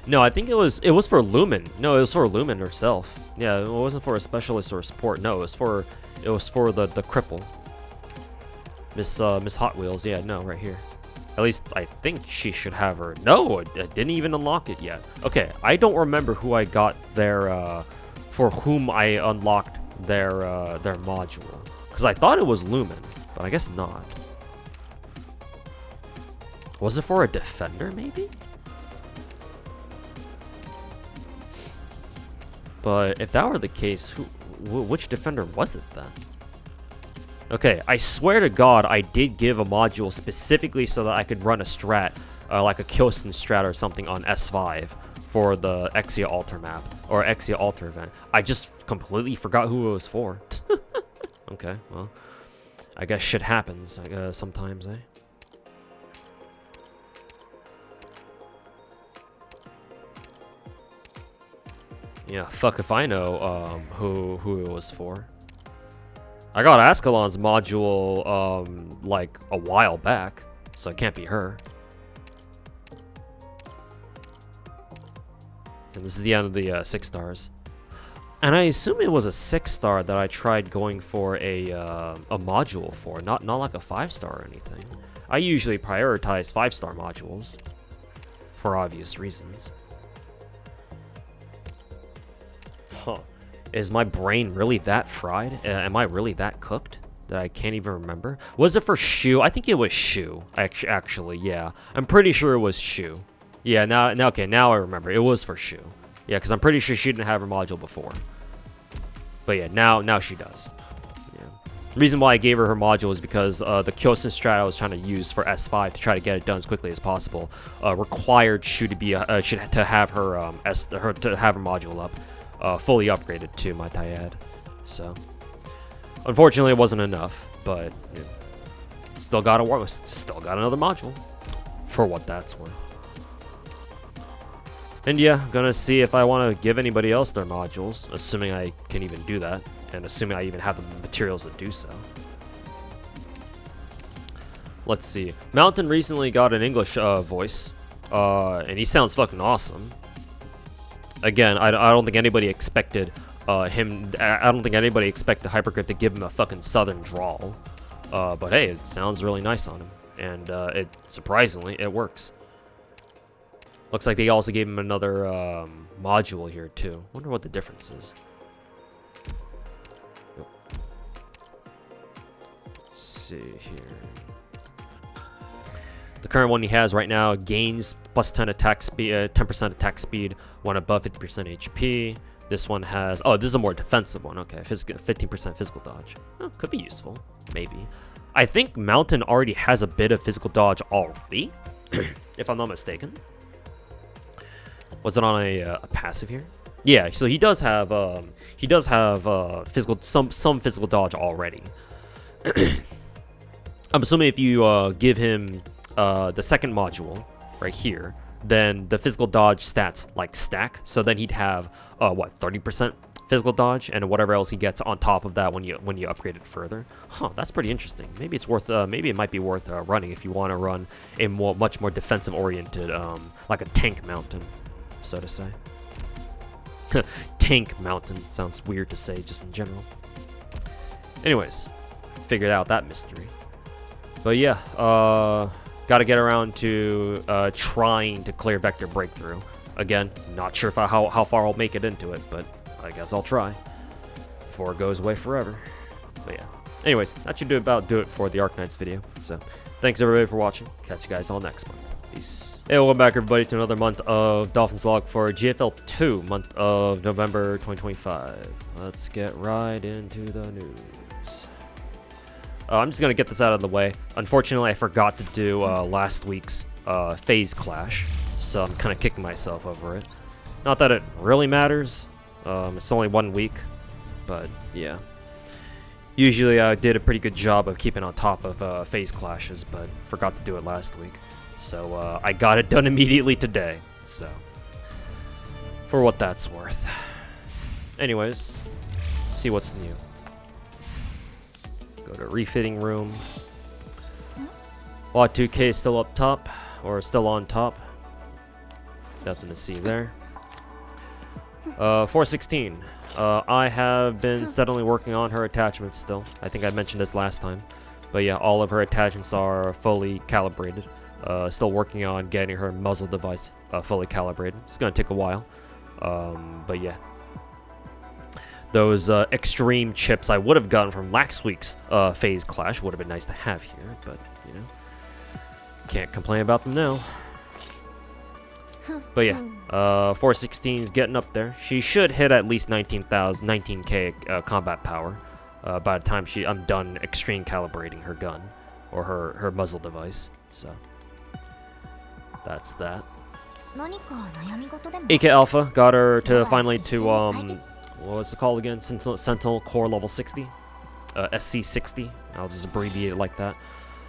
No, I think it was for Lumen. No, it was for Lumen herself. Yeah, it wasn't for a specialist or a support. No, it was for the cripple. Miss Hot Wheels. Yeah, no, right here. At least I think she should have her. No, I didn't even unlock it yet. Okay, I don't remember who I got for whom I unlocked their module, because I thought it was Lumen, but I guess not. Was it for a defender, maybe? But if that were the case, which defender was it then? Okay, I swear to God, I did give a module specifically so that I could run a strat, like a Kyosten strat or something on S5 for the Exia Altar map, or Exia Altar event. I just completely forgot who it was for. Okay, well, I guess shit happens, sometimes, eh? Yeah, fuck if I know, who it was for. I got Ascalon's module, like, a while back, so it can't be her. And this is the end of the 6 stars. And I assume it was a 6-star that I tried going for a module for, not like a 5-star or anything. I usually prioritize 5-star modules, for obvious reasons. Huh. Is my brain really that fried? Am I really that cooked that I can't even remember? Was it for Shu? I think it was Shu. Actually, yeah. I'm pretty sure it was Shu. Yeah, now I remember. It was for Shu. Yeah, because I'm pretty sure she didn't have her module before. But yeah, now she does. Yeah. The reason why I gave her module is because the Kyosen strat I was trying to use for S5 to try to get it done as quickly as possible required Shu to be to have her module up. Fully upgraded to my Tyad. So, unfortunately, it wasn't enough, but you know, still got another module for what that's worth. And yeah, gonna see if I want to give anybody else their modules, assuming I can even do that, and assuming I even have the materials to do so. Let's see. Mountain recently got an English voice, and he sounds fucking awesome. Again, I don't think anybody expected him. I don't think anybody expected Hypergrip to give him a fucking southern drawl. But hey, it sounds really nice on him, and surprisingly, it works. Looks like they also gave him another module here too. Wonder what the difference is. Yep. Let's see here. The current one he has right now gains plus 10 attack speed, 10% attack speed when above 50% HP. This one has, oh, this is a more defensive one. Okay, 15% physical dodge. Oh, could be useful, maybe. I think Mountain already has a bit of physical dodge already, if I'm not mistaken. Was it on a passive here? Yeah, so he does have some physical dodge already. I'm assuming if you give him the second module right here, then the physical dodge stats like stack. So then he'd have what, 30% physical dodge, and whatever else he gets on top of that when you upgrade it further. Huh, that's pretty interesting. Maybe it's worth maybe it might be worth running if you want to run a much more defensive oriented like a tank Mountain, so to say. Tank Mountain sounds weird to say just in general. Anyways, figured out that mystery. But yeah, got to get around to trying to clear Vector Breakthrough. Again, not sure how far I'll make it into it, but I guess I'll try before it goes away forever. But yeah. Anyways, that should do it for the Arknights video. So, thanks everybody for watching. Catch you guys all next month. Peace. Hey, welcome back everybody to another month of Dolphins Log for GFL 2, month of November 2025. Let's get right into the news. I'm just going to get this out of the way. Unfortunately, I forgot to do last week's phase clash, so I'm kind of kicking myself over it. Not that it really matters. It's only 1 week, but yeah. Usually I did a pretty good job of keeping on top of phase clashes, but forgot to do it last week. So I got it done immediately today, so for what that's worth. Anyways, see what's new. Go to refitting room. Lot 2K still up top, or still on top. Nothing to see there. 416. I have been steadily working on her attachments still. I think I mentioned this last time. But yeah, all of her attachments are fully calibrated. Still working on getting her muzzle device fully calibrated. It's going to take a while. But yeah. Those extreme chips I would have gotten from last week's phase clash would have been nice to have here. But, you know, can't complain about them now. But yeah, 416 is getting up there. She should hit at least 19k combat power by the time I'm done extreme calibrating her gun or her muzzle device. So that's that. AK Alpha got her to finally to what's it called again? Sentinel Core level 60, SC60. I'll just abbreviate it like that.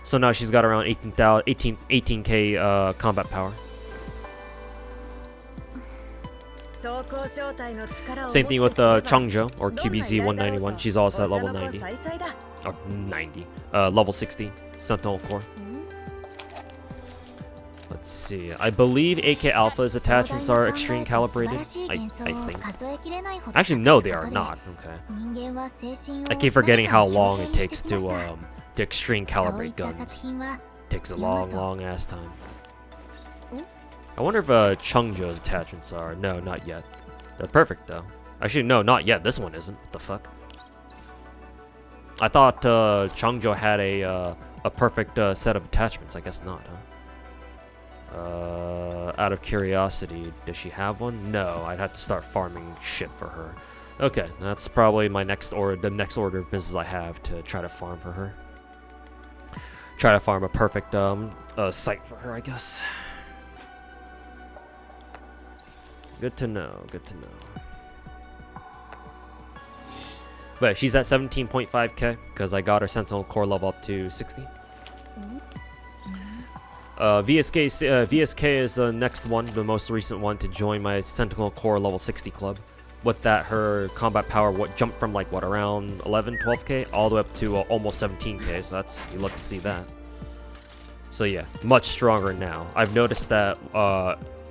So now she's got around 18k combat power. Same thing with Changzhou or QBZ 191. She's also at level 90 or 90, level 60 Sentinel Core. Let's see. I believe AK Alpha's attachments are extreme calibrated. I think. Actually, no, they are not. Okay. I keep forgetting how long it takes to extreme calibrate guns. Takes a long ass time. I wonder if Changzhou's attachments are. No, not yet. They're perfect though. Actually, no, not yet. This one isn't. What the fuck? I thought Changzhou had a perfect set of attachments. I guess not, huh? Out of curiosity, does she have one? No, I'd have to start farming shit for her. Okay, that's probably my next the next order of business I have to try to farm for her. Try to farm a perfect site for her, I guess. Good to know. Good to know. But she's at 17.5k because I got her Sentinel Core level up to 60. VSK is the next one, the most recent one to join my Sentinel Core level 60 club. With that, her combat power jumped from like around 11, 12k all the way up to almost 17k. So you love to see that. So yeah, much stronger now. I've noticed that.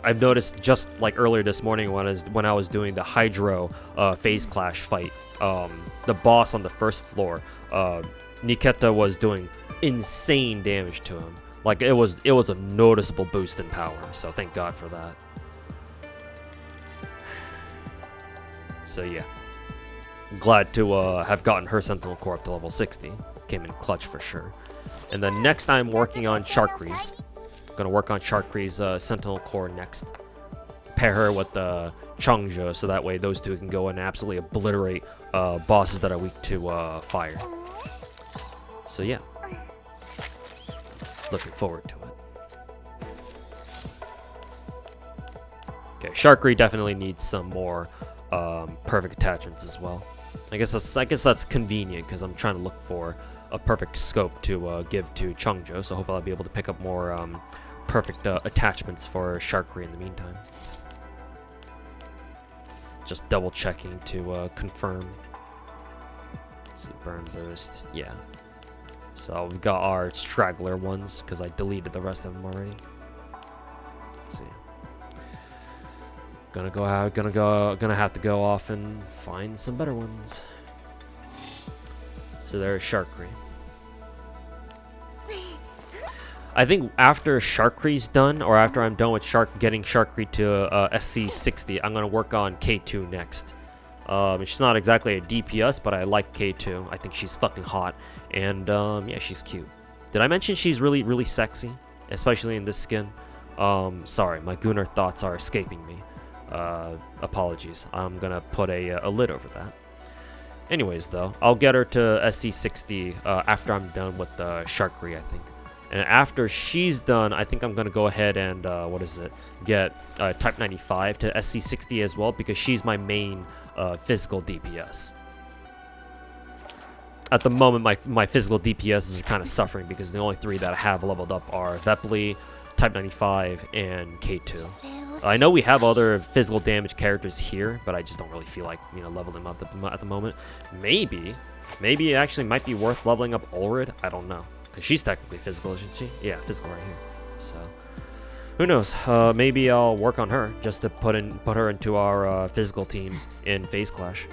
I've noticed just like earlier this morning when I was doing the Hydro phase clash fight. The boss on the first floor, Niketa was doing insane damage to him. Like it was a noticeable boost in power, so thank God for that. So yeah, glad to have gotten her Sentinel Core up to level 60. Came in clutch for sure. And then next I'm working on Sharkree's. Gonna work on Sharkree's Sentinel Core next. Pair her with Changzhou, so that way those two can go and absolutely obliterate bosses that are weak to fire. So yeah. Looking forward to it. Okay, Sharkree definitely needs some more perfect attachments as well. I guess that's convenient because I'm trying to look for a perfect scope to give to Changzhou. So hopefully I'll be able to pick up more perfect attachments for Sharkree in the meantime. Just double checking to confirm. Let's see, burn burst. Yeah. So we've got our straggler ones because I deleted the rest of them already. Let's see. Gonna have to go off and find some better ones. So there's Sharkree. I think after Sharkree's done, or after I'm done with getting Sharkree to SC60, I'm gonna work on K2 next. She's not exactly a DPS, but I like K2. I think she's fucking hot, and yeah, she's cute. Did I mention she's really sexy, especially in this skin? Sorry, my Gunnar thoughts are escaping me. Apologies. I'm gonna put a lid over that. Anyways, though, I'll get her to SC60 after I'm done with Sharkree, I think. And after she's done, I think I'm going to go ahead and, get Type 95 to SC60 as well, because she's my main physical DPS. At the moment, my physical DPSs are kind of suffering, because the only three that I have leveled up are Vepley, Type 95, and K2. I know we have other physical damage characters here, but I just don't really feel like, leveling them up at the moment. Maybe it actually might be worth leveling up Ulrid. I don't know. Because she's technically physical, isn't she? Yeah, physical right here. So, who knows? Maybe I'll work on her just to put her into our physical teams in Phase Clash.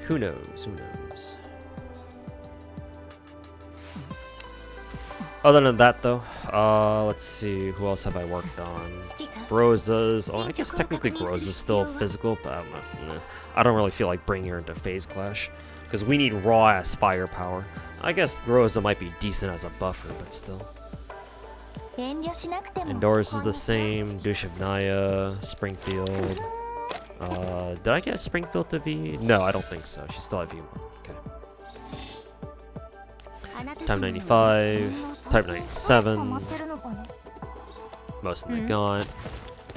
Who knows? Who knows? Other than that, though, let's see. Who else have I worked on? Groza's. Oh, I guess technically Groza's still physical, but I don't know. I don't really feel like bringing her into Phase Clash. Because we need raw-ass firepower. I guess Groza might be decent as a buffer, but still. Indoors is the same. Douche of Naya, Springfield. Did I get Springfield to V? No, I don't think so. She's still at V1. Okay. Type 95, Type 97. Most of the Gaunt.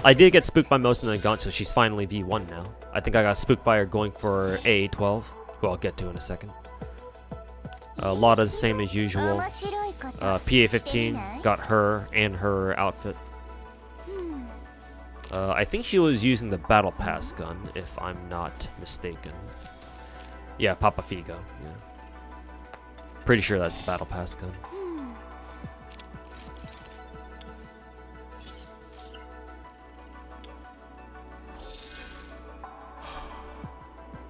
I did get spooked by most of the Gaunt, so she's finally V1 now. I think I got spooked by her going for AA12, who I'll get to in a second. Lotta's the same as usual. PA15 got her and her outfit. I think she was using the Battle Pass gun, if I'm not mistaken. Yeah, Papa Figo. Yeah. Pretty sure that's the Battle Pass gun.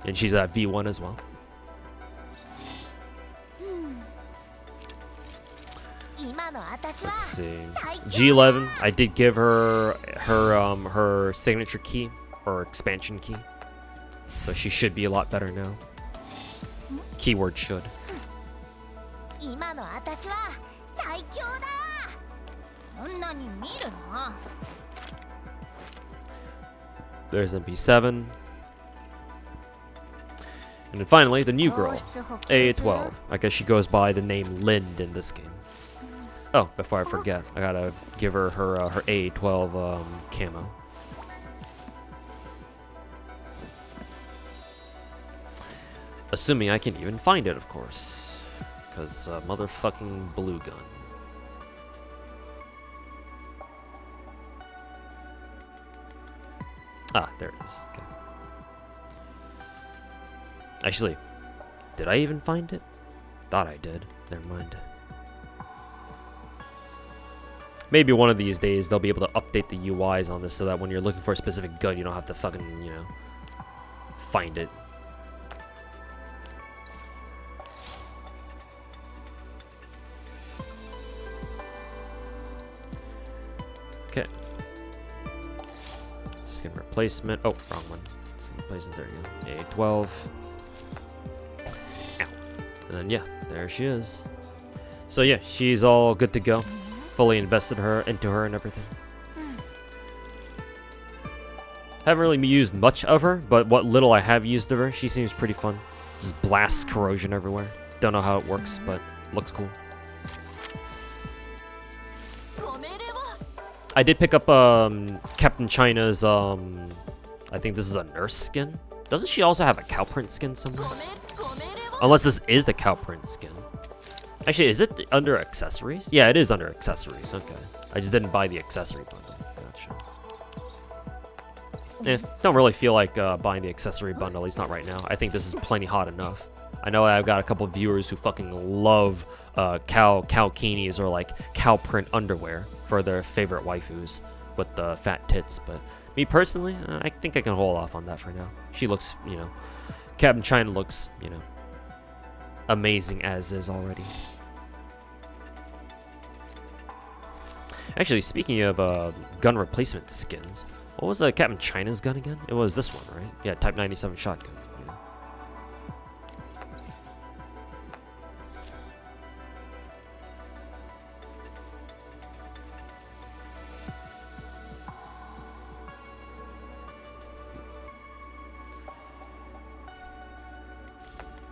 And she's at V1 as well. Let's see. G11, I did give her her signature key or expansion key, so she should be a lot better now. Keyword should. There's MP7. And then finally, the new girl, A12. I guess she goes by the name Lind in this game. Oh, before I forget, I gotta give her her A12 camo. Assuming I can even find it, of course. Because motherfucking blue gun. Ah, there it is. Okay. Actually, did I even find it? Thought I did. Never mind. Maybe one of these days they'll be able to update the UIs on this so that when you're looking for a specific gun, you don't have to fucking, you know, find it. Okay. Skin replacement. Oh, wrong one. Skin replacement. There you go. A12. Ow. And then, yeah, there she is. So, yeah, she's all good to go. Fully invested into her and everything. Haven't really used much of her, but what little I have used of her, she seems pretty fun. Just blasts corrosion everywhere. Don't know how it works, but looks cool. I did pick up Captain China's I think this is a nurse skin. Doesn't she also have a cow print skin somewhere? Unless this is the cow print skin. Actually, is it under accessories? Yeah, it is under accessories. Okay. I just didn't buy the accessory bundle. Gotcha. Don't really feel like buying the accessory bundle, at least not right now. I think this is plenty hot enough. I know I've got a couple of viewers who fucking love cowkinis or like cow print underwear for their favorite waifus with the fat tits, but me personally, I think I can hold off on that for now. She looks, you know, Captain China looks, you know, amazing as is already. Actually, speaking of gun replacement skins, what was Captain China's gun again? It was this one, right? Yeah, Type 97 shotgun. You know.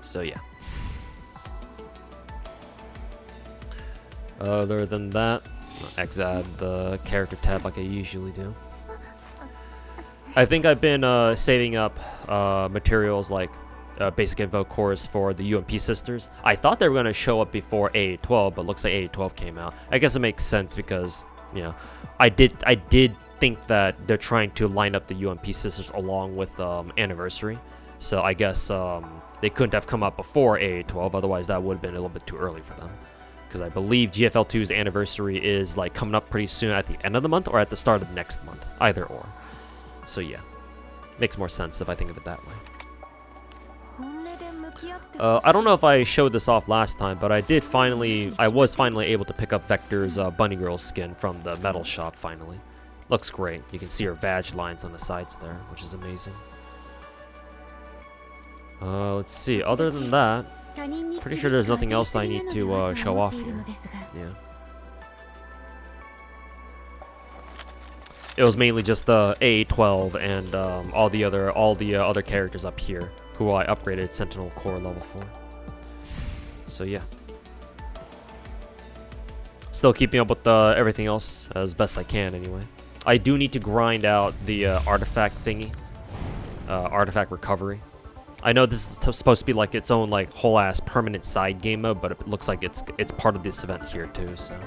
So yeah. Other than that, exit the character tab like I usually do. I think I've been saving up materials like basic info course for the UMP sisters. I thought they were going to show up before AA12, but looks like AA12 came out. I guess it makes sense because, you know, I did think that they're trying to line up the UMP sisters along with Anniversary. So I guess they couldn't have come out before AA12, otherwise that would have been a little bit too early for them. Because I believe GFL2's Anniversary is like coming up pretty soon at the end of the month or at the start of next month, either or. So yeah, makes more sense if I think of it that way. I don't know if I showed this off last time, but I was finally able to pick up Vector's Bunny Girl skin from the metal shop finally. Looks great. You can see her vag lines on the sides there, which is amazing. Let's see, other than that, pretty sure there's nothing else I need to show off here. Yeah. It was mainly just the A12 and all the other characters up here who I upgraded Sentinel Core level for. So yeah, still keeping up with everything else as best I can anyway. I do need to grind out the artifact thingy, artifact recovery. I know this is supposed to be like its own like whole ass permanent side game mode, but it looks like it's part of this event here too. So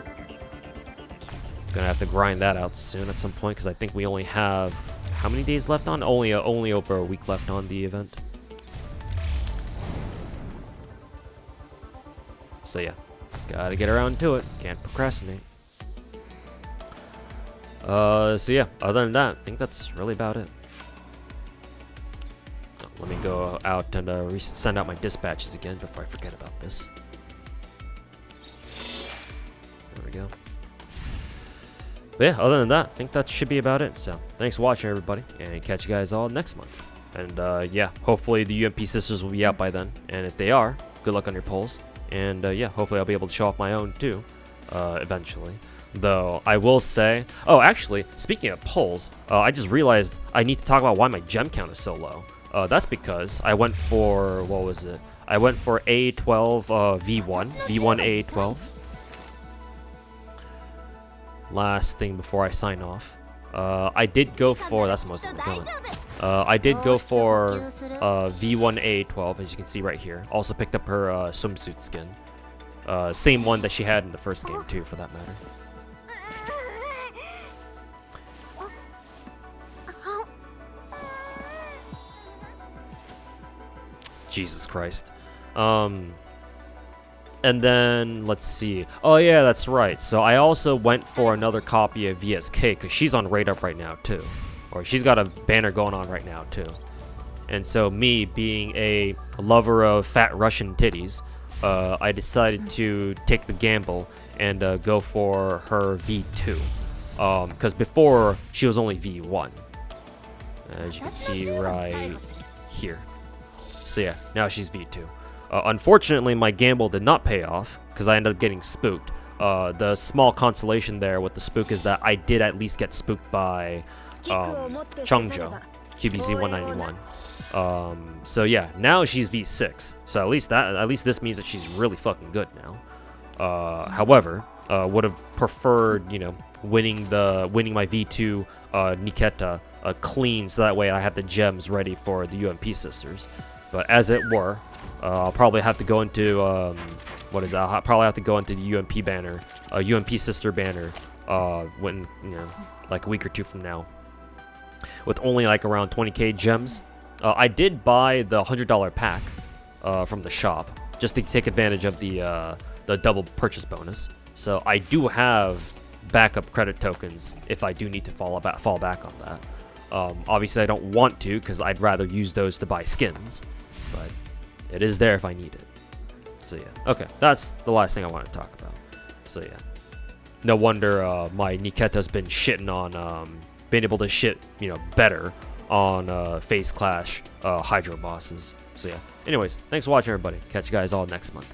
gonna have to grind that out soon at some point because I think we only have how many days left on? Only over a week left on the event. So yeah, gotta get around to it. Can't procrastinate. So yeah, other than that, I think that's really about it. Oh, let me go out and send out my dispatches again before I forget about this. There we go. But yeah, other than that, I think that should be about it. So thanks for watching, everybody, and catch you guys all next month. And yeah, hopefully the UMP sisters will be out by then. And if they are, good luck on your polls. And yeah, hopefully I'll be able to show off my own too, eventually. Though I will say, oh, actually, speaking of polls, I just realized I need to talk about why my gem count is so low. That's because I went for, what was it? I went for A12 V1 A12. Last thing before I sign off. I did go for, that's most of my going. I did go for V1 A12, as you can see right here. Also picked up her swimsuit skin. Same one that she had in the first game too, for that matter. Jesus Christ. And then, let's see. Oh yeah, that's right. So I also went for another copy of VSK, because she's on Raid Up right now too. Or she's got a banner going on right now too. And so me, being a lover of fat Russian titties, I decided to take the gamble and go for her V2. Because before, she was only V1. As you can see right here. So yeah, now she's V2. Unfortunately, my gamble did not pay off because I ended up getting spooked. The small consolation there with the spook is that I did at least get spooked by Changzhou, QBZ 191. So yeah, now she's V6. So at least this means that she's really fucking good now. However, would have preferred, you know, winning my V2 Niketa clean, so that way I have the gems ready for the UMP sisters. But as it were, I'll probably have to go into what is that? I'll probably have to go into the UMP banner, UMP sister banner, when, you know, like a week or two from now, with only like around 20k gems. I did buy the $100 pack from the shop just to take advantage of the double purchase bonus. So I do have backup credit tokens if I do need to fall back on that. Obviously, I don't want to because I'd rather use those to buy skins, but it is there if I need it. So yeah, okay, that's the last thing I want to talk about. So yeah, no wonder my Niketa's been shitting on being able to shit, you know, better on Face Clash Hydro bosses. So yeah, anyways, thanks for watching, everybody. Catch you guys all next month.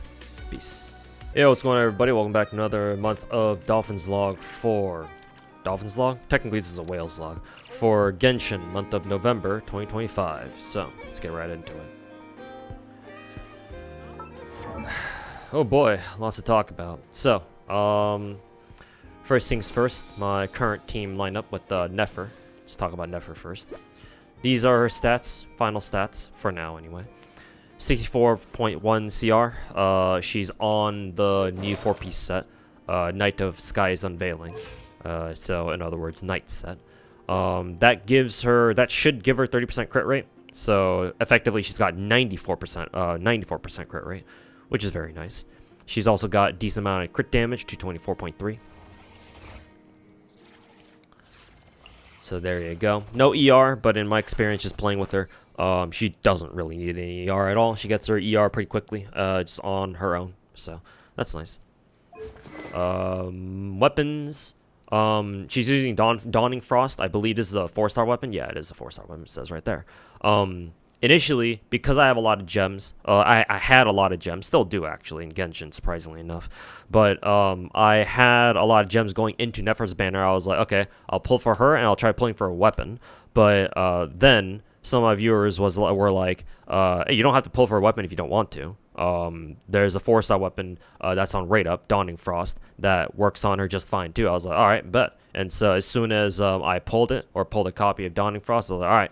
Peace. Hey, what's going on, everybody? Welcome back to another month of Dolphins Log for... Dolphins Log? Technically, this is a Whales Log. For Genshin, month of November 2025. So, let's get right into it. Oh boy, lots to talk about. So, first things first, my current team lineup with Nefer. Let's talk about Nefer first. These are her stats, final stats, for now anyway. 64.1 CR. She's on the new 4-piece set, Night of Sky's Unveiling. So in other words, Night set. That should give her 30% crit rate. So effectively, she's got 94% crit rate, which is very nice. She's also got a decent amount of crit damage, 224.3. So there you go. No ER, but in my experience, just playing with her, she doesn't really need any ER at all. She gets her ER pretty quickly, just on her own. So that's nice. Weapons. She's using Dawning Frost. I believe this is a 4-star weapon. Yeah, it is a 4-star weapon. It says right there. initially, because I have a lot of gems, I had a lot of gems, still do actually in Genshin, surprisingly enough. But I had a lot of gems going into Nefer's banner. I was like, okay, I'll pull for her and I'll try pulling for a weapon. But then some of my viewers were like, hey, you don't have to pull for a weapon if you don't want to. There's a 4-star weapon that's on rate up, Dawning Frost, that works on her just fine too. I was like, all right, bet. And so as soon as I pulled it or pulled a copy of Dawning Frost, I was like, all right,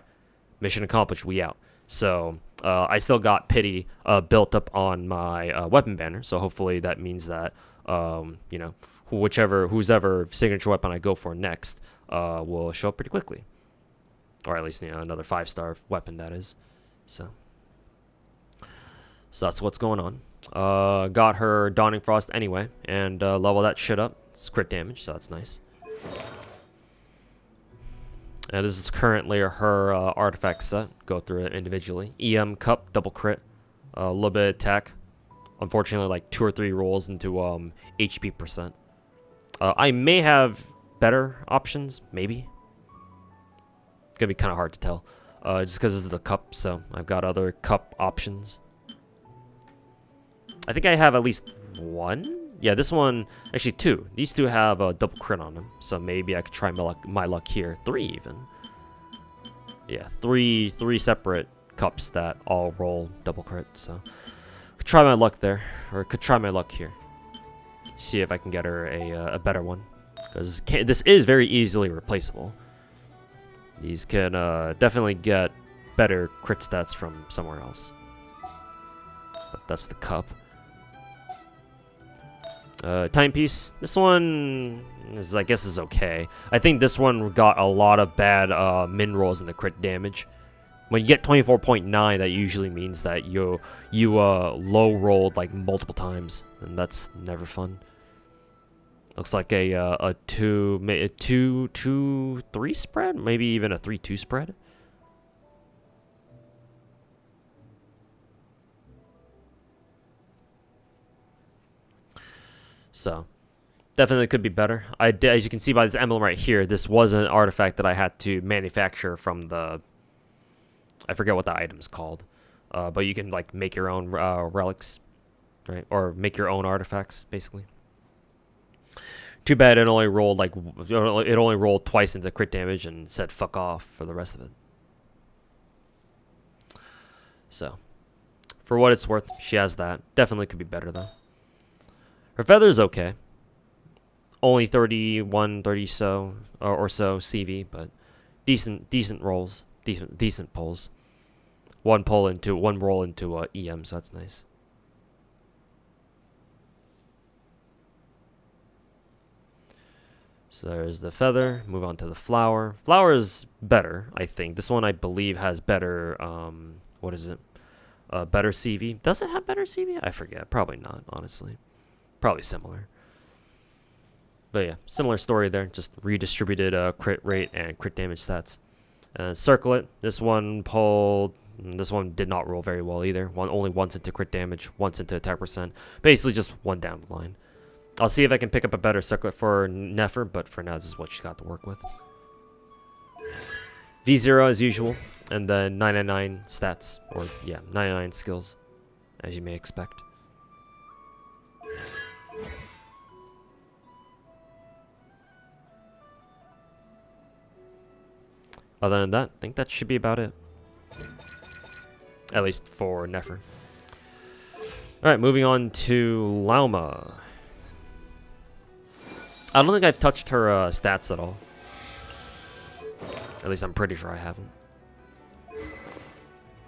mission accomplished, we out. So I still got pity built up on my weapon banner. So hopefully that means that you know, whoever signature weapon I go for next will show up pretty quickly, or at least, you know, another 5-star weapon, that is. So that's what's going on. Got her Dawning Frost anyway, and level that shit up. It's crit damage, so that's nice. And this is currently her artifact set. Go through it individually. EM Cup, double crit, a little bit of attack. Unfortunately, like 2 or 3 rolls into HP percent. I may have better options, maybe. It's gonna be kind of hard to tell, just because this is the cup. So I've got other cup options. I think I have at least 1. Yeah, this one, actually 2. These 2 have a double crit on them, so maybe I could try my luck here. 3 even. Yeah, three separate cups that all roll double crit. So could try my luck there, or could try my luck here. See if I can get her a better one, because this is very easily replaceable. These can definitely get better crit stats from somewhere else. But that's the cup. Timepiece. This one is, I guess, is okay. I think this one got a lot of bad min rolls in the crit damage. When you get 24.9, that usually means that you low rolled like multiple times, and that's never fun. Looks like a 2-3 spread, maybe even a 3-2 spread. So, definitely could be better. As you can see by this emblem right here, this was an artifact that I had to manufacture from the... I forget what the item's called. But you can, like, make your own relics, right? Or make your own artifacts, basically. Too bad it only rolled, like... It only rolled twice into crit damage and said fuck off for the rest of it. So, for what it's worth, she has that. Definitely could be better, though. Her feather's okay. Only 31, 30 so or so CV, but decent rolls, decent pulls. One roll into EM, so that's nice. So there's the feather. Move on to the flower. Flower is better, I think. This one I believe has better what is it? Better CV. Does it have better CV? I forget. Probably not, honestly. Probably similar. But yeah, similar story there. Just redistributed crit rate and crit damage stats. Circlet. This one pulled... This one did not roll very well either. Only once into crit damage, once into attack percent. Basically just one down the line. I'll see if I can pick up a better circlet for Nefer, but for now this is what she's got to work with. V0 as usual. And then 999 stats. Or yeah, 99 skills. As you may expect. Other than that, I think that should be about it. At least for Nefer. Alright, moving on to Lauma. I don't think I've touched her stats at all. At least I'm pretty sure I haven't.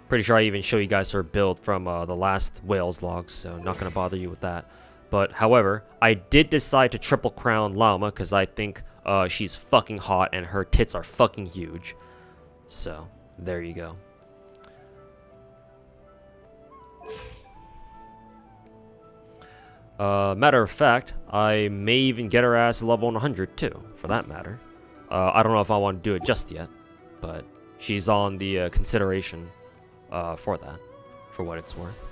Pretty sure I even show you guys her build from the last Wales logs, so not going to bother you with that. But, however, I did decide to triple crown Lauma because I think she's fucking hot and her tits are fucking huge. So, there you go. Matter of fact, I may even get her ass level 100 too, for that matter. I don't know if I want to do it just yet, but she's on the consideration for that, for what it's worth.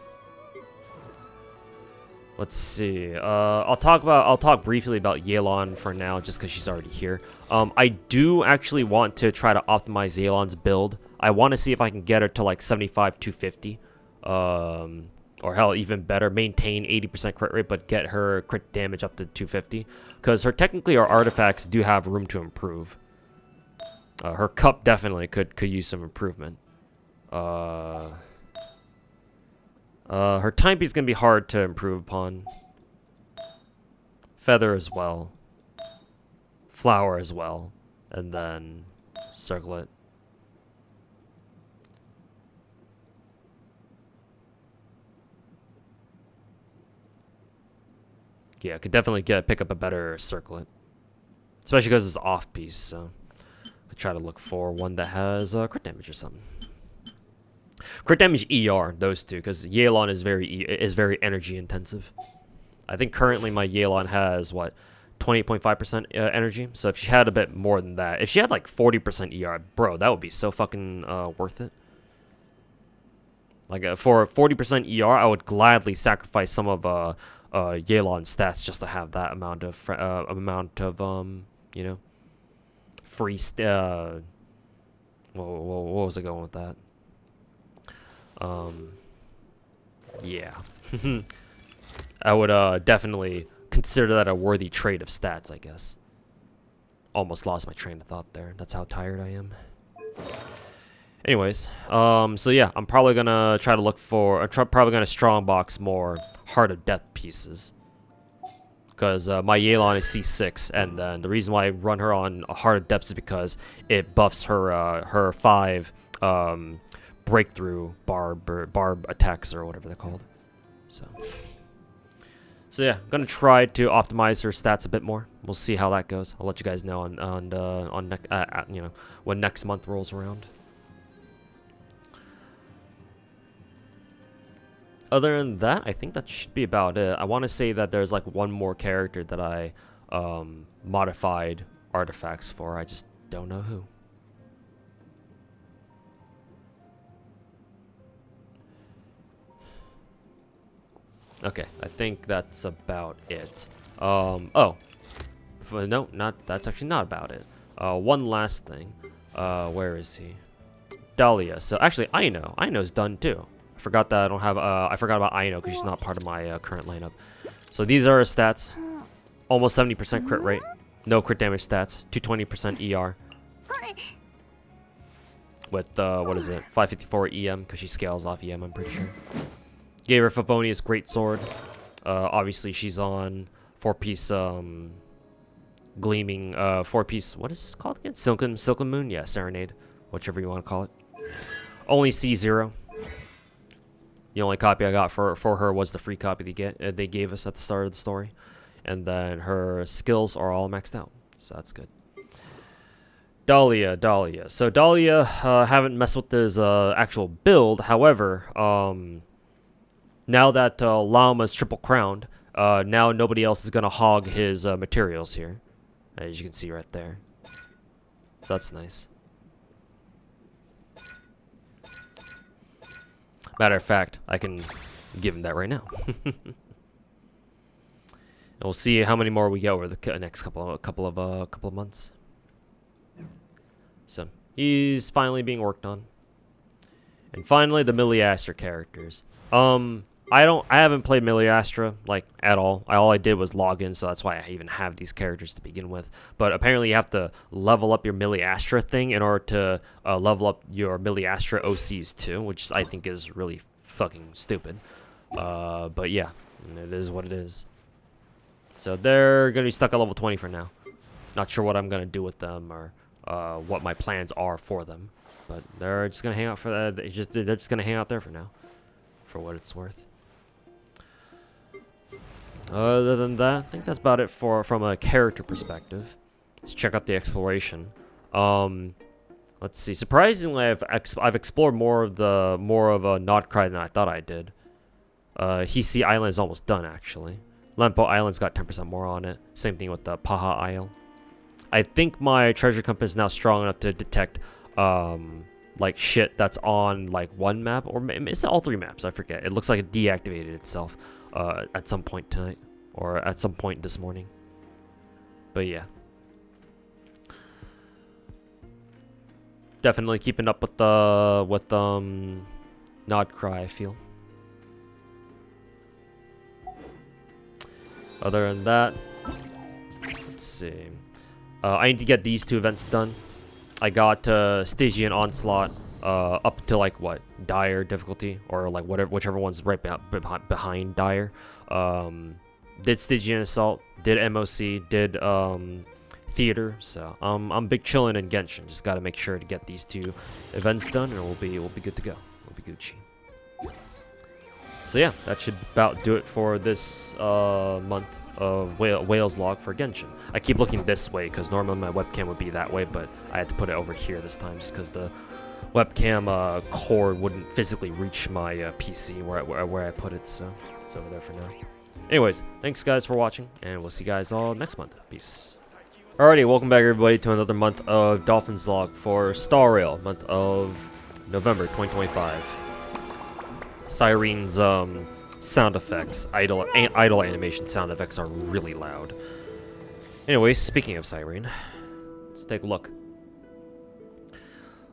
Let's see. I'll talk briefly about Yelan for now, just because she's already here. I do actually want to try to optimize Yelan's build. I want to see if I can get her to like 75, 250. Or hell, even better, maintain 80% crit rate, but get her crit damage up to 250. Because technically her artifacts do have room to improve. Her cup definitely could use some improvement. Her timepiece gonna be hard to improve upon. Feather as well. Flower as well. And then circlet. Yeah, could definitely pick up a better circlet. Especially because it's off piece, so could try to look for one that has crit damage or something. Crit damage ER, those two, because Yelan is very energy intensive. I think currently my Yelan has what 28.5% energy. So if she had a bit more than that, if she had like 40% ER, bro, that would be so fucking worth it. Like for 40% ER, I would gladly sacrifice some of Yelan's stats just to have that amount of you know, free what was I going with that? Yeah. I would definitely consider that a worthy trade of stats, I guess. Almost lost my train of thought there. That's how tired I am. Anyways, so yeah, I'm probably gonna try to look for, probably gonna strongbox more Heart of Death pieces. Because my Yelan is C6, and then the reason why I run her on a Heart of Depth is because it buffs her 5 breakthrough barb attacks, or whatever they're called. So yeah, I'm gonna try to optimize her stats a bit more. We'll see how that goes. I'll let you guys know you know, when next month rolls around. Other than that, I think that should be about it. I want to say that there's like one more character that I modified artifacts for. I just don't know who. Okay, I think that's about it. Oh, no, that's actually not about it. One last thing. Where is he? Dahlia. So actually, Aino's done too. I forgot that I don't have. I forgot about Aino because she's not part of my current lineup. So these are her stats. Almost 70% crit rate. No crit damage stats. 220% ER. With what is it? 554 EM because she scales off EM. I'm pretty sure. Gave her Favonius Greatsword. Obviously, she's on 4-piece gleaming 4-piece. What is it called again? Silken Moon. Yeah, Serenade, whichever you want to call it. Only C0. The only copy I got for her was the free copy they gave us at the start of the story, and then her skills are all maxed out, so that's good. Dahlia. So Dahlia haven't messed with his actual build. However, now that Llama's triple crowned, now nobody else is gonna hog his materials here, as you can see right there. So that's nice. Matter of fact, I can give him that right now. And we'll see how many more we get over the next couple of months. So he's finally being worked on. And finally, the Miliastra characters. I haven't played Miliastra like at all. All I did was log in, so that's why I even have these characters to begin with. But apparently, you have to level up your Miliastra thing in order to level up your Miliastra OCs too, which I think is really fucking stupid. But yeah, it is what it is. So they're gonna be stuck at level 20 for now. Not sure what I'm gonna do with them or what my plans are for them, but they're just gonna hang out for that. They're just gonna hang out there for now, for what it's worth. Other than that, I think that's about it from a character perspective. Let's check out the exploration. Let's see. Surprisingly, I've explored more of Nodcry than I thought I did. Hisi Island is almost done actually. Lempo Island's got 10% more on it. Same thing with the Paha Isle. I think my treasure compass is now strong enough to detect like shit that's on like one map, or is it all 3 maps? I forget. It looks like it deactivated itself. at some point tonight or at some point this morning. But yeah, definitely keeping up with Nod Cry, I feel. Other than that, let's see. I need to get these 2 events done. I got Stygian Onslaught up to like what, Dire difficulty, or like whichever one's right behind Dire. Did Stygian Assault, did MOC, did Theater. So I'm big chillin' in Genshin. Just gotta make sure to get these 2 events done, and we'll be good to go. We'll be Gucci. So yeah, that should about do it for this month of Whales log for Genshin. I keep looking this way because normally my webcam would be that way, but I had to put it over here this time just because the webcam cord wouldn't physically reach my PC where I put it, so it's over there for now. Anyways, thanks guys for watching, and we'll see you guys all next month. Peace. Alrighty, welcome back everybody to another month of Dolphins log for Star Rail, month of November 2025. Sirene's sound effects, idle animation sound effects are really loud. Anyways, speaking of Sirene, let's take a look.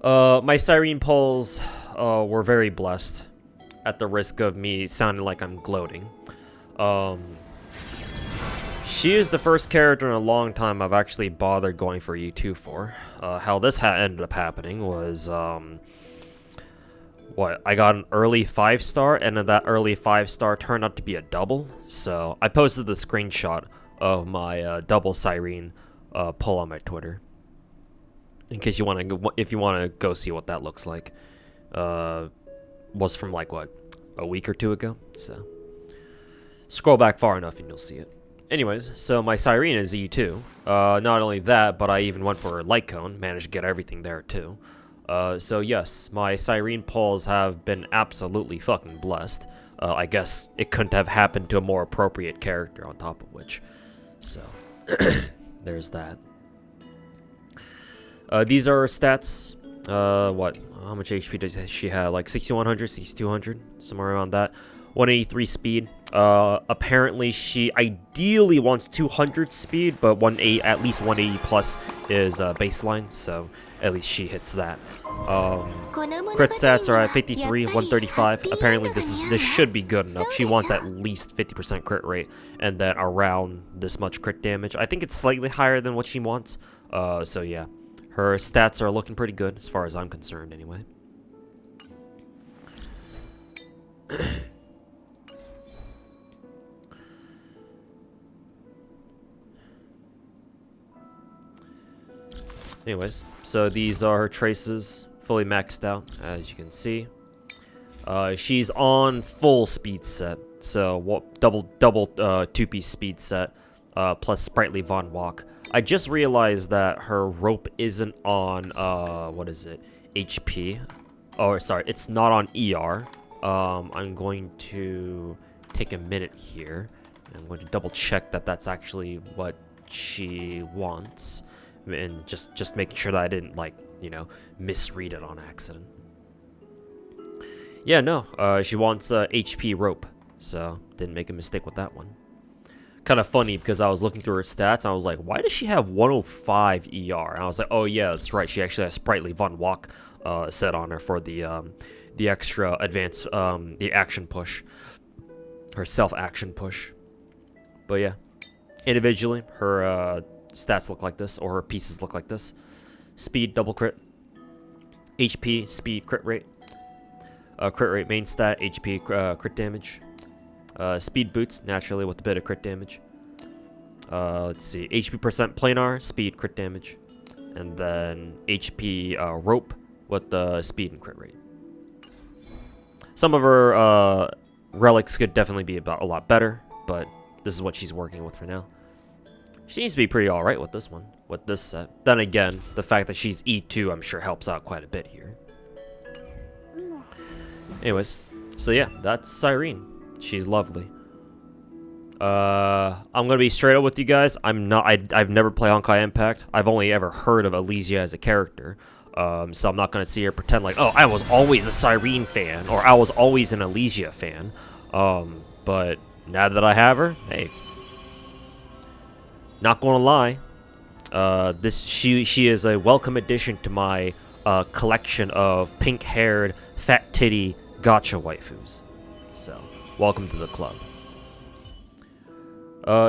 My Sirene polls were very blessed, at the risk of me sounding like I'm gloating. She is the first character in a long time I've actually bothered going for E2 for. How this ended up happening was, I got an early 5-star, and then that early 5-star turned out to be a double. So I posted the screenshot of my double Sirene pull on my Twitter, in case you want to, if you want to go see what that looks like. Was from like what, a week or 2 ago. So scroll back far enough and you'll see it. Anyways, so my Sirene is E2. Not only that, but I even went for a light cone, managed to get everything there too. So yes, my Sirene polls have been absolutely fucking blessed. I guess it couldn't have happened to a more appropriate character on top of which. So, there's that. These are her stats. How much HP does she have? Like 6100, 6200, somewhere around that. 183 speed. Apparently she ideally wants 200 speed, but at least 180 plus is baseline, so at least she hits that. Crit stats are at 53, 135. Apparently this should be good enough. She wants at least 50% crit rate, and then around this much crit damage. I think it's slightly higher than what she wants. So yeah, her stats are looking pretty good as far as I'm concerned, anyway. Anyways, so these are her traces, fully maxed out, as you can see. She's on full speed set, so double 2-piece speed set, plus Sprightly Von Walk. I just realized that her rope isn't on, what is it, HP? Oh, sorry, it's not on ER. I'm going to take a minute here. I'm going to double check that that's actually what she wants. And just making sure that I didn't, like, you know, misread it on accident. Yeah, no, she wants HP rope, so didn't make a mistake with that one. Kind of funny because I was looking through her stats and I was like, why does she have 105 ER? And I was like, oh yeah, that's right, she actually has Sprightly Von Walk set on her for the extra advanced, the action push, her self-action push. But yeah, individually, her stats look like this, or her pieces look like this. Speed, double crit. HP, speed, crit rate. Crit rate, main stat. HP, crit damage. Speed boots, naturally, with a bit of crit damage. Let's see. HP percent planar, speed, crit damage. And then HP rope with the speed and crit rate. Some of her relics could definitely be a lot better, but this is what she's working with for now. She seems to be pretty alright with this one, with this set. Then again, the fact that she's E2, I'm sure helps out quite a bit here. Anyways, so yeah, that's Sirene. She's lovely. I'm gonna be straight up with you guys. I've never played Honkai Impact. I've only ever heard of Elysia as a character. So I'm not gonna sit here and pretend like, oh, I was always a Sirene fan, or I was always an Elysia fan. But now that I have her, hey, not gonna lie, she is a welcome addition to my collection of pink-haired, fat-titty gacha waifus. So, welcome to the club.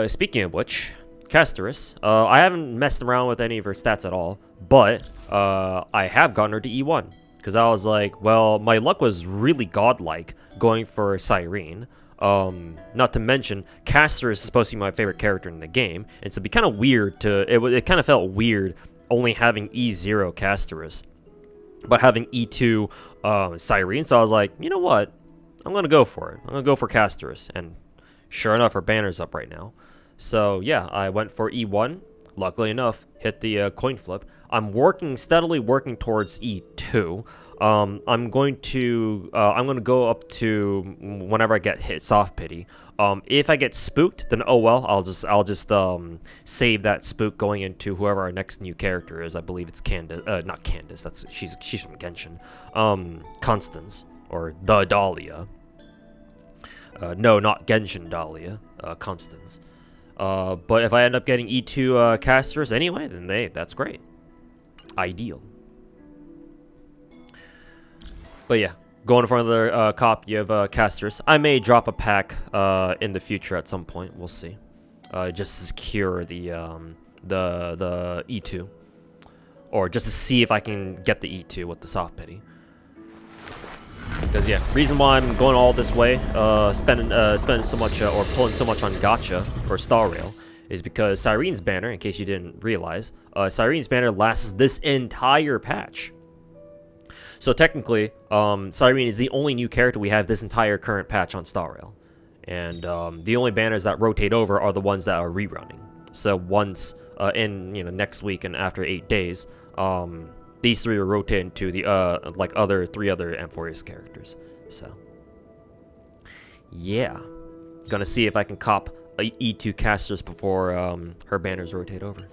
Speaking of which, Casterus, I haven't messed around with any of her stats at all, but I have gotten her to E1. Because I was like, well, my luck was really godlike going for Cyrene. Not to mention, Casterus is supposed to be my favorite character in the game, and so it'd be kind of weird to... It kind of felt weird only having E0 Casterus, but having E2 Cyrene, so I was like, you know what? I'm going to go for it. I'm going to go for Casterus, and sure enough, her banner's up right now. So, yeah, I went for E1. Luckily enough, hit the coin flip. I'm steadily working towards E2. I'm going to go up to whenever I get hit soft pity. If I get spooked, then oh well. I'll just save that spook going into whoever our next new character is. I believe it's Candace. Not Candace. She's from Genshin. Constance or the Dahlia. No, not Genshin Dahlia. Constance. But if I end up getting E2 casters anyway, then that's great. Ideal. But yeah, going for another copy of casters. I may drop a pack in the future at some point. We'll see. Just to secure the E2, or just to see if I can get the E2 with the soft pity. Because yeah, reason why I'm going all this way, spending so much or pulling so much on Gacha for Star Rail, is because Cyrene's banner, in case you didn't realize, Cyrene's banner lasts this entire patch. So technically, Cyrene is the only new character we have this entire current patch on Star Rail, and the only banners that rotate over are the ones that are rerunning. So once in next week and after 8 days, these three will rotate into the three other Amphorius characters. So yeah, gonna see if I can cop E2 casters before her banners rotate over.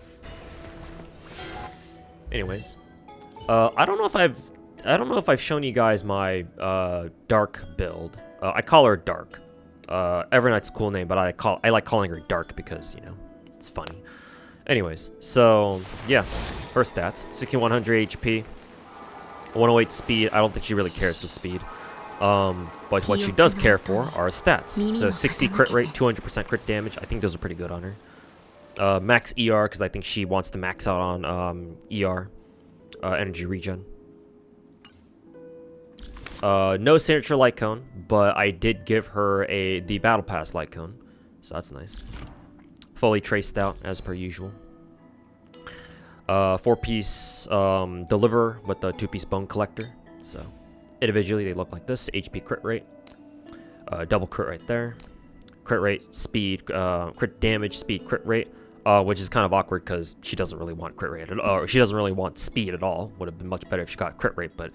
Anyways, I don't know if I've shown you guys my Dark build. I call her Dark. Everknight's a cool name, but I like calling her Dark because it's funny. Anyways, so yeah, her stats: 6100 HP, 108 speed. I don't think she really cares for speed. But what she does care for are stats. So 60 crit rate, 200% crit damage. I think those are pretty good on her. Max ER, because I think she wants to max out on ER, energy regen. No signature light cone, but I did give her the battle pass light cone, so that's nice. Fully traced out as per usual. 4-piece deliver with the 2-piece bone collector. So individually they look like this. HP crit rate, double crit right there. Crit rate, speed, crit damage, speed, crit rate. Which is kind of awkward because she doesn't really want crit rate at all, or she doesn't really want speed at all. Would have been much better if she got crit rate, but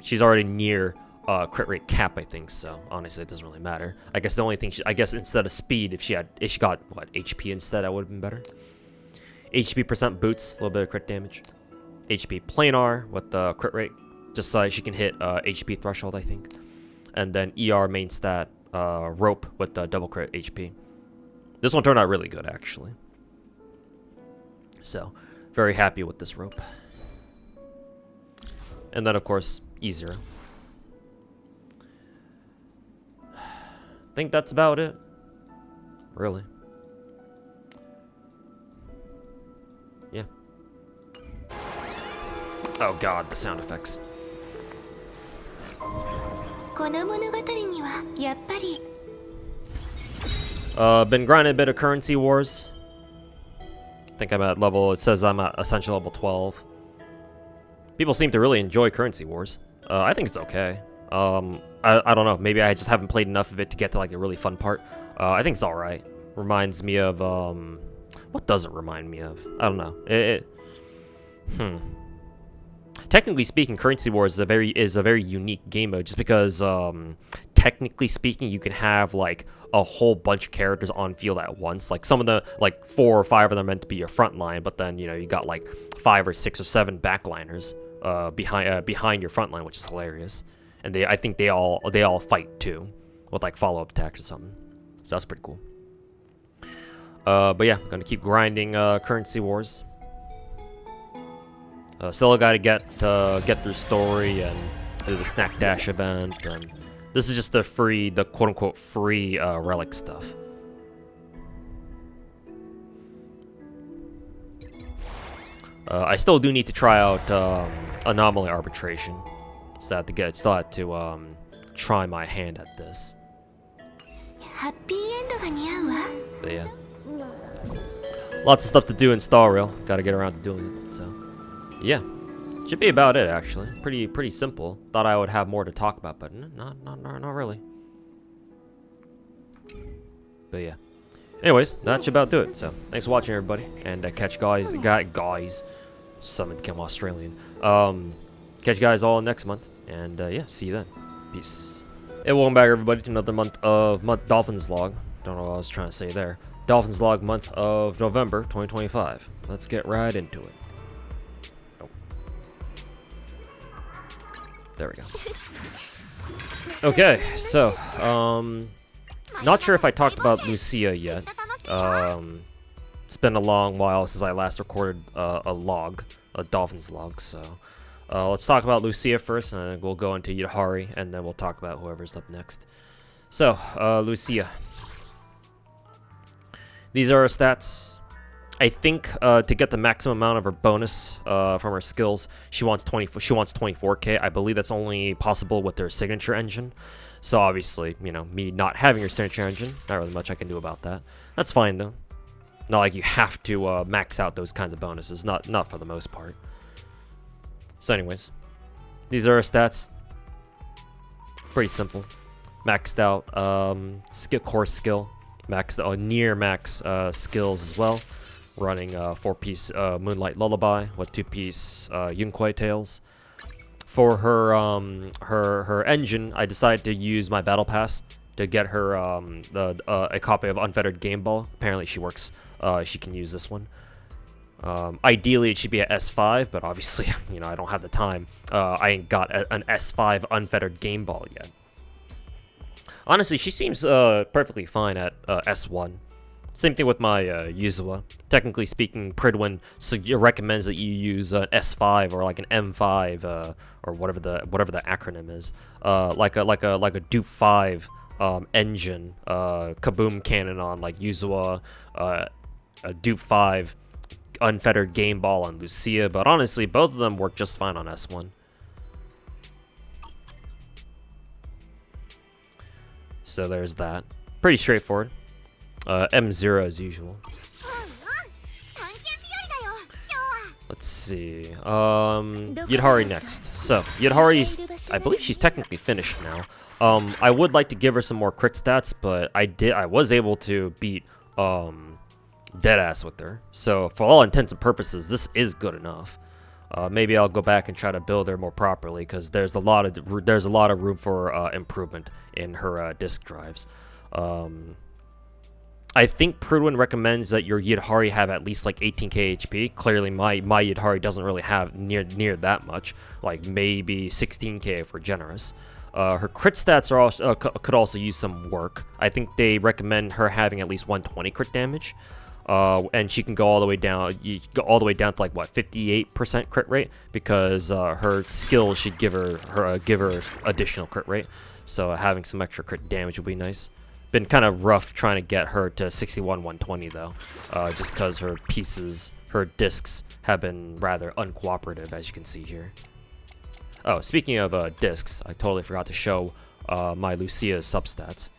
she's already near crit rate cap, I think. So honestly, it doesn't really matter. I guess the only thing, I guess instead of speed, if she got what, HP instead, that would have been better. HP percent boots, a little bit of crit damage. HP planar with the crit rate, just so she can hit HP threshold, I think. And then ER main stat rope with the double crit HP. This one turned out really good actually. So, very happy with this rope. And then, of course, E0. I think that's about it. Really. Yeah. Oh god, the sound effects. Been grinding a bit of currency wars. I think I'm at level, it says I'm at essential level 12. People seem to really enjoy Currency Wars. I think it's okay. I don't know, maybe I just haven't played enough of it to get to like a really fun part. I think it's alright. Reminds me of, what does it remind me of? I don't know. Technically speaking, Currency Wars is a very unique game mode, just because technically speaking, you can have like a whole bunch of characters on field at once. Like some of the 4 or 5 of them are meant to be your front line, but then you got like 5 or 6 or 7 backliners behind your front line, which is hilarious. And I think they all fight too, with like follow-up attacks or something. So that's pretty cool. But yeah, gonna keep grinding currency wars. Still gotta get through story and do the snack dash event, and this is just the quote-unquote free relic stuff. I still do need to try out anomaly arbitration, so I have to try my hand at this. But yeah, lots of stuff to do in Star Rail. Gotta get around to doing it. So yeah, should be about it actually. Pretty simple. Thought I would have more to talk about, but not really. But yeah. Anyways, that should about do it. So thanks for watching, everybody, and catch guys. Someone became Australian. Catch you guys all next month, and yeah, see you then. Peace. Hey, welcome back, everybody, to another month of Dolphins Log. Don't know what I was trying to say there. Dolphins Log month of November 2025. Let's get right into it. Oh. There we go. Okay, so not sure if I talked about Lucia yet. It's been a long while since I last recorded a Dolphins log, so let's talk about Lucia first, and then we'll go into Yidhari, and then we'll talk about whoever's up next. So, Lucia. These are her stats. I think to get the maximum amount of her bonus from her skills, she wants 24k. I believe that's only possible with their signature engine. So obviously, you know, me not having her signature engine, not really much I can do about that. That's fine though. Not like you have to max out those kinds of bonuses. Not for the most part. So anyways, these are her stats. Pretty simple. Maxed out core skill. Maxed near max skills as well. Running 4-piece Moonlight Lullaby with 2-piece Yunquai Tails. For her engine, I decided to use my battle pass to get her a copy of Unfettered Game Ball. Apparently she works. She can use this one. Ideally, it should be a S5, but obviously, you know, I don't have the time. I ain't got an S5 Unfettered Game Ball yet. Honestly, she seems perfectly fine at S1. Same thing with my Yuzawa. Technically speaking, Pridwin recommends that you use an S5 or like an M5 or whatever the acronym is. Like a Dupe 5 engine, Kaboom cannon on like Yuzawa, a Dupe 5 Unfettered Game Ball on Lucia, but honestly, both of them work just fine on S1. So there's that. Pretty straightforward. M0 as usual. Let's see. Yidhari next. So, Yidhari, I believe she's technically finished now. I would like to give her some more crit stats, but I was able to beat Deadass with her. So, for all intents and purposes, this is good enough. Maybe I'll go back and try to build her more properly, because there's a lot of room for improvement in her disk drives. I think Pridwin recommends that your Yidhari have at least like 18k HP. Clearly, my Yidhari doesn't really have near that much, like maybe 16k if we're generous. Her crit stats are also, could also use some work. I think they recommend her having at least 120 crit damage, and she can go all the way down. You go all the way down to like what 58% crit rate, because her skills should give her additional crit rate. So having some extra crit damage would be nice. Been kind of rough trying to get her to 61-120 though, just because her discs have been rather uncooperative, as you can see here. Oh, speaking of discs, I totally forgot to show my Lucia's substats.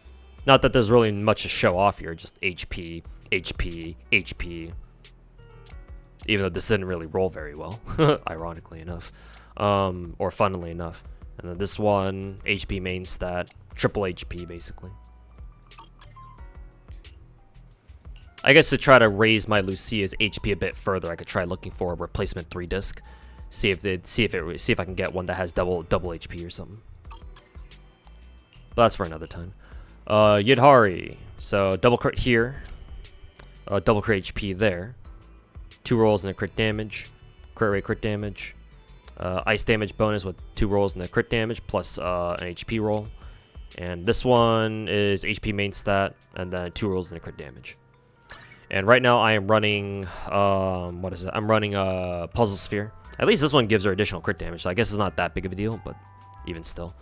Not that there's really much to show off here, just HP, HP, HP. Even though this didn't really roll very well, ironically enough, or funnily enough. And then this one, HP main stat, triple HP basically. I guess to try to raise my Lucia's HP a bit further, I could try looking for a replacement 3 disc. See if I can get one that has double HP or something. But that's for another time. Yidhari. So double crit here. Double crit HP there. 2 rolls and a crit damage. Crit rate, crit damage. Ice damage bonus with 2 rolls and a crit damage plus an HP roll. And this one is HP main stat, and then 2 rolls and a crit damage. And right now I am running, what is it? I'm running a Puzzle Sphere. At least this one gives her additional crit damage, so I guess it's not that big of a deal, but even still.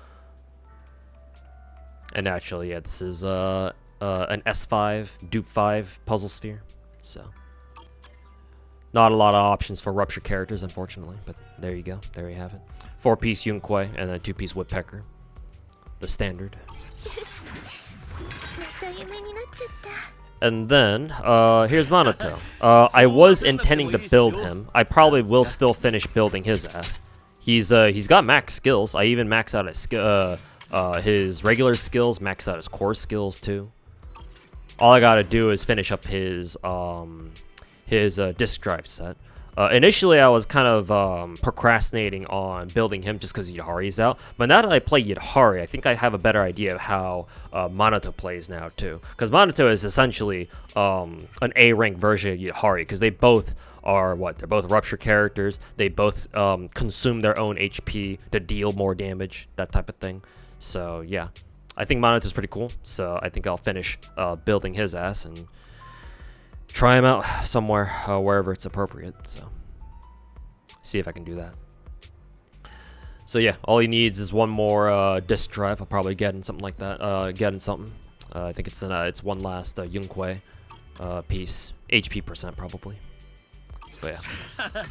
And actually, yeah, this is an S5, Dupe 5 Puzzle Sphere. So, not a lot of options for Rupture characters, unfortunately, but there you go. There you have it. 4-piece Yunquei and a 2-piece Woodpecker. The standard. And then, here's Minato. I was intending to build him. I probably will still finish building his ass. He's got max skills. I even max out his regular skills, max out his core skills too. All I gotta do is finish up his disk drive set. Initially, I was kind of procrastinating on building him just because Yidhari's out. But now that I play Yidhari, I think I have a better idea of how Minato plays now, too. Because Minato is essentially an A-rank version of Yidhari, because they both are, they're both Rupture characters. They both consume their own HP to deal more damage, that type of thing. So, yeah. I think Manato's pretty cool, so I think I'll finish building his ass and try him out somewhere, wherever it's appropriate. So, see if I can do that. So yeah, all he needs is one more disk drive. I'll probably get in something like that. I think it's one last Yunquei piece, HP percent probably. But yeah,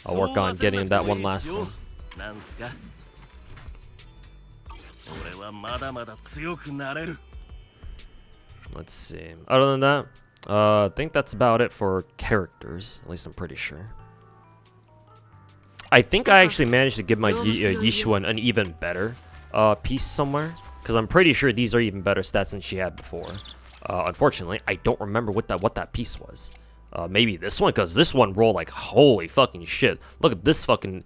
I'll work on getting him that one last one. Let's see. Other than that, I think that's about it for characters. At least I'm pretty sure. I think I actually managed to give my Yishuan an even better piece somewhere, because I'm pretty sure these are even better stats than she had before. Unfortunately, I don't remember what that piece was. Maybe this one, because this one rolled like holy fucking shit. Look at this fucking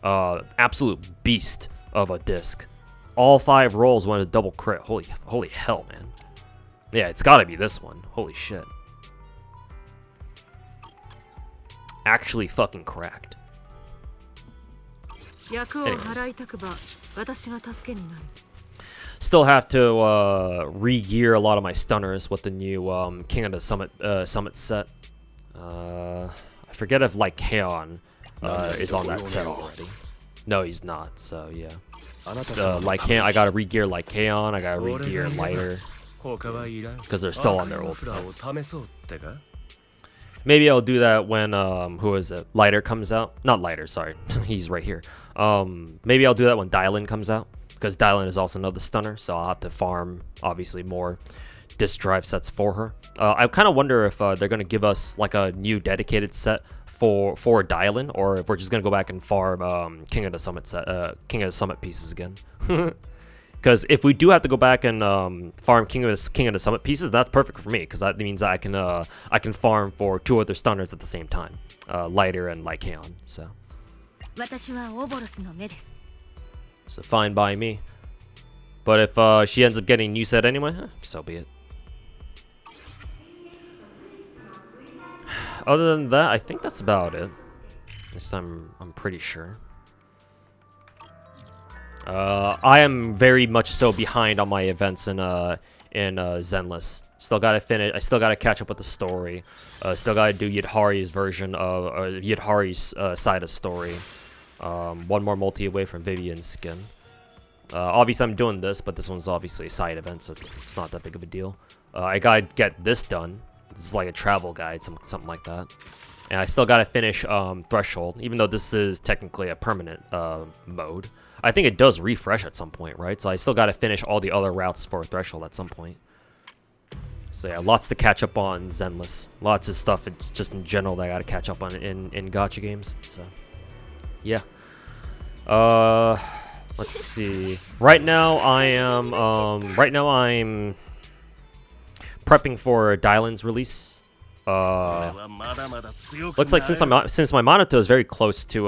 absolute beast of a disc. All 5 rolls went a double crit. Holy hell, man. Yeah, it's gotta be this one. Holy shit. Actually fucking cracked. Anyways. Still have to re-gear a lot of my stunners with the new King of the Summit set. I forget if Lycaon is on that set already. No, he's not, so yeah. Lycaon, I gotta re-gear Lycaon, I gotta re-gear Lighter. Because they're still on their old sets. Maybe I'll do that when, who is it? Lighter comes out. Not Lighter, sorry. He's right here. Maybe I'll do that when Dylan comes out. Because Dylan is also another stunner, so I'll have to farm, obviously, more disk drive sets for her. I kind of wonder if they're going to give us, like, a new dedicated set for Dylan, or if we're just going to go back and farm King of the Summit pieces again. Because if we do have to go back and farm King of the Summit pieces, that's perfect for me. Because that means that I can farm for 2 other stunners at the same time, Lighter and Lycaon. So fine by me. But if she ends up getting a new set anyway, so be it. Other than that, I think that's about it. This time I'm pretty sure. I am very much so behind on my events in Zenless. Still gotta finish. I still gotta catch up with the story. Still gotta do Yidhari's version of Yidhari's side of story. One more multi away from Vivian's skin. Obviously, I'm doing this, but this one's obviously a side event, so it's not that big of a deal. I gotta get this done. This is like a travel guide, something like that. And I still gotta finish Threshold, even though this is technically a permanent mode. I think it does refresh at some point, right? So I still gotta finish all the other routes for Threshold at some point. So yeah, lots to catch up on Zenless. Lots of stuff just in general that I gotta catch up on in Gacha games. So yeah. Let's see. Right now I'm prepping for Dylan's release. Looks like since my Minato is very close to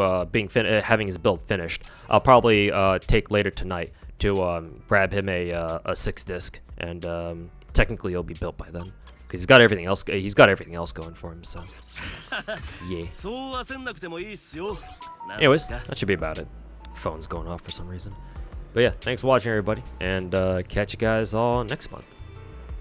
having his build finished, I'll probably take later tonight to grab him a 6 disc, and technically he'll be built by then because he's got everything else. He's got everything else going for him. So yeah. Anyways, that should be about it. Phone's going off for some reason. But yeah, thanks for watching, everybody, and catch you guys all next month.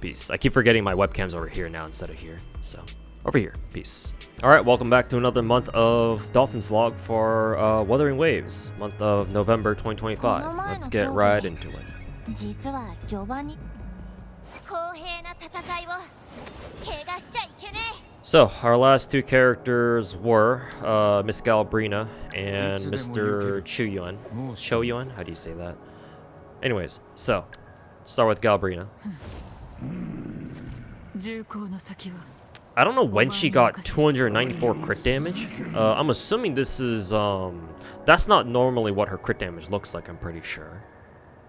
Peace. I keep forgetting my webcam's over here now instead of here, so over here. Peace. All right, welcome back to another month of Dolphins Log for Wuthering Waves, month of November 2025. Let's get right into it. So, our last two characters were Miss Galbrina and Mr. Choyuan? How do you say that? Anyways, so, start with Galbrina. I don't know when she got 294 crit damage. I'm assuming this is, that's not normally what her crit damage looks like, I'm pretty sure.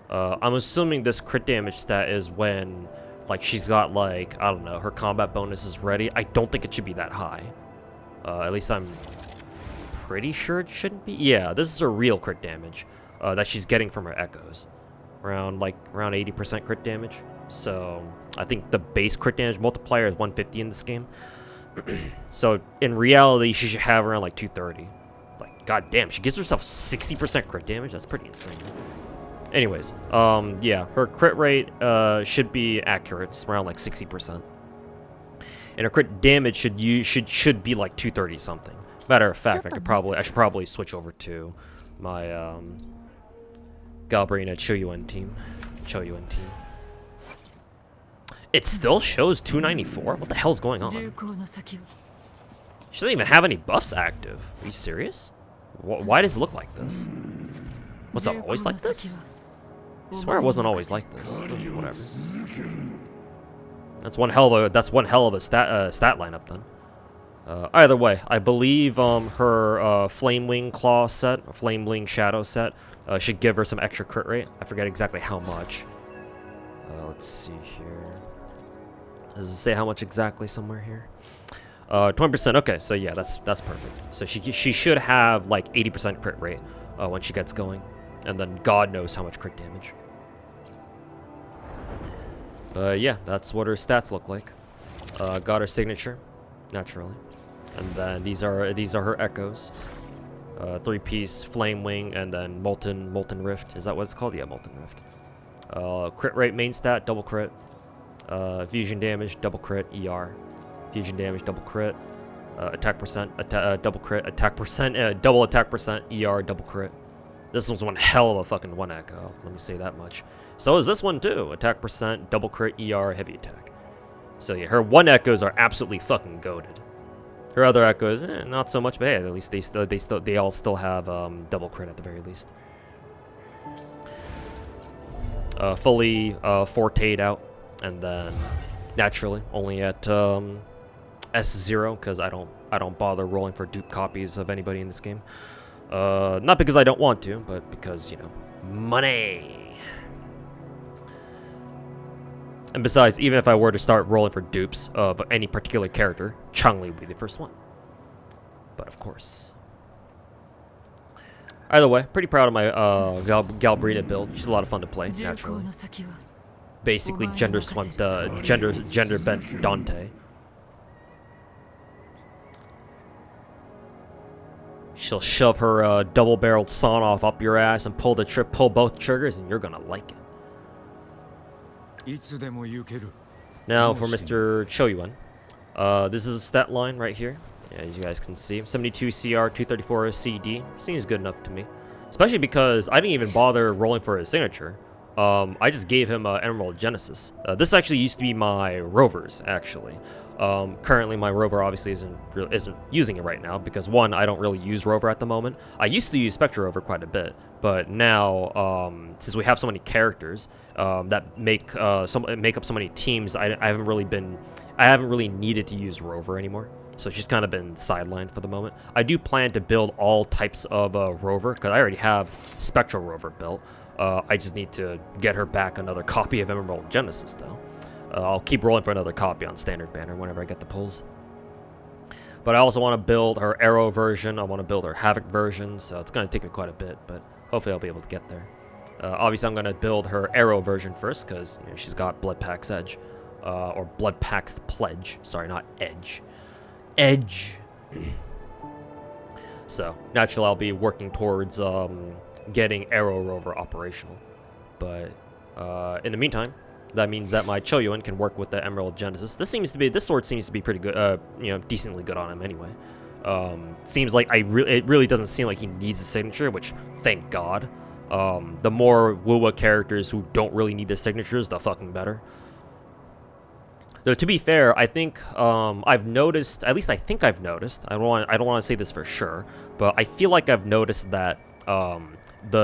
I'm assuming this crit damage stat is when, like, she's got, like, I don't know, her combat bonus is ready. I don't think it should be that high. At least I'm pretty sure it shouldn't be. Yeah, this is her real crit damage that she's getting from her echoes. Around 80% crit damage. So, I think the base crit damage multiplier is 150 in this game. So, in reality, she should have around, like, 230. Like, goddamn, she gives herself 60% crit damage? That's pretty insane. Anyways, yeah, her crit rate should be accurate. It's around like 60%, and her crit damage should be like 230 something. Matter of fact, I should probably switch over to my Galbrina Choyuan team. It still shows 294. What the hell's going on? She doesn't even have any buffs active. Are you serious? Why does it look like this? Was it always like this? I swear it wasn't always like this. Whatever. That's one hell of a stat lineup then. Either way, I believe her Flame Wing Claw set, or Flame Wing Shadow set, should give her some extra crit rate. I forget exactly how much. Let's see here. Does it say how much exactly somewhere here? 20%. Okay, so yeah, that's perfect. So she should have like 80% crit rate when she gets going. And then God knows how much crit damage. Yeah, that's what her stats look like. Got her signature, naturally. And then these are her echoes. 3-piece Flame Wing and then Molten Rift. Is that what it's called? Yeah, Molten Rift. Crit rate main stat, double crit. Fusion damage, double crit, ER. Fusion damage, double crit. Attack percent, double crit. Attack percent, double attack percent, ER, double crit. This one's one hell of a fucking one echo. Let me say that much. So is this one too. Attack percent, double crit, ER, heavy attack. So yeah, her one echoes are absolutely fucking goated. Her other echoes, not so much, but hey, at least they all still have double crit at the very least. Fully forte'd out, and then naturally only at S0 because I don't bother rolling for dupe copies of anybody in this game. Not because I don't want to, but because, you know, money. And besides, even if I were to start rolling for dupes of any particular character, Changli would be the first one. But of course. Either way, pretty proud of my Galbrina build. She's a lot of fun to play, naturally. Basically gender bent Dante. She'll shove her double-barreled sawn off up your ass and pull both triggers, and you're gonna like it. Now for Mr. Choyuan. This is a stat line right here. Yeah, as you guys can see, 72 CR, 234 CD. Seems good enough to me, especially because I didn't even bother rolling for his signature. I just gave him Emerald Genesis. This actually used to be my Rover's, actually. Currently, my Rover obviously isn't using it right now because, one, I don't really use Rover at the moment. I used to use Spectre Rover quite a bit, but now, since we have so many characters that make up so many teams, I haven't really needed to use Rover anymore. So she's kind of been sidelined for the moment. I do plan to build all types of Rover because I already have Spectral Rover built. I just need to get her back another copy of Emerald Genesis, though. I'll keep rolling for another copy on Standard Banner whenever I get the pulls. But I also want to build her Arrow version. I want to build her Havoc version, so it's going to take me quite a bit, but hopefully I'll be able to get there. Obviously, I'm going to build her Arrow version first, because she's got Blood Pack's Edge. Or Blood Pack's Pledge. Sorry, not Edge. Edge. So, naturally, I'll be working towards getting Arrow Rover operational. But in the meantime, that means that my Choyuan can work with the Emerald Genesis. This sword seems to be pretty good, decently good on him anyway. Seems like it really doesn't seem like he needs a signature, which thank God. The more Wuwa characters who don't really need the signatures, the fucking better. Though to be fair, I think I've noticed, at least I think I've noticed. I don't want to say this for sure, but I feel like I've noticed that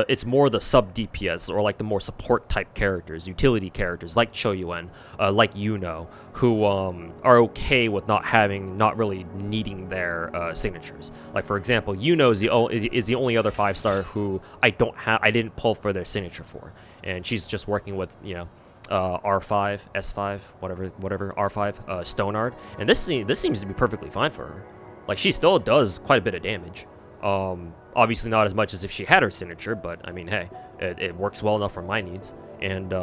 it's more the sub DPS or like the more support type characters, utility characters like Choyuan, like Yuno, who are okay with not really needing their signatures. Like for example, Yuno is the only other 5-star who I didn't pull for their signature for, and she's just working with R5, S5, whatever R5 Stonard, and this seems to be perfectly fine for her. Like she still does quite a bit of damage. Obviously not as much as if she had her signature, but I mean, hey, it works well enough for my needs, and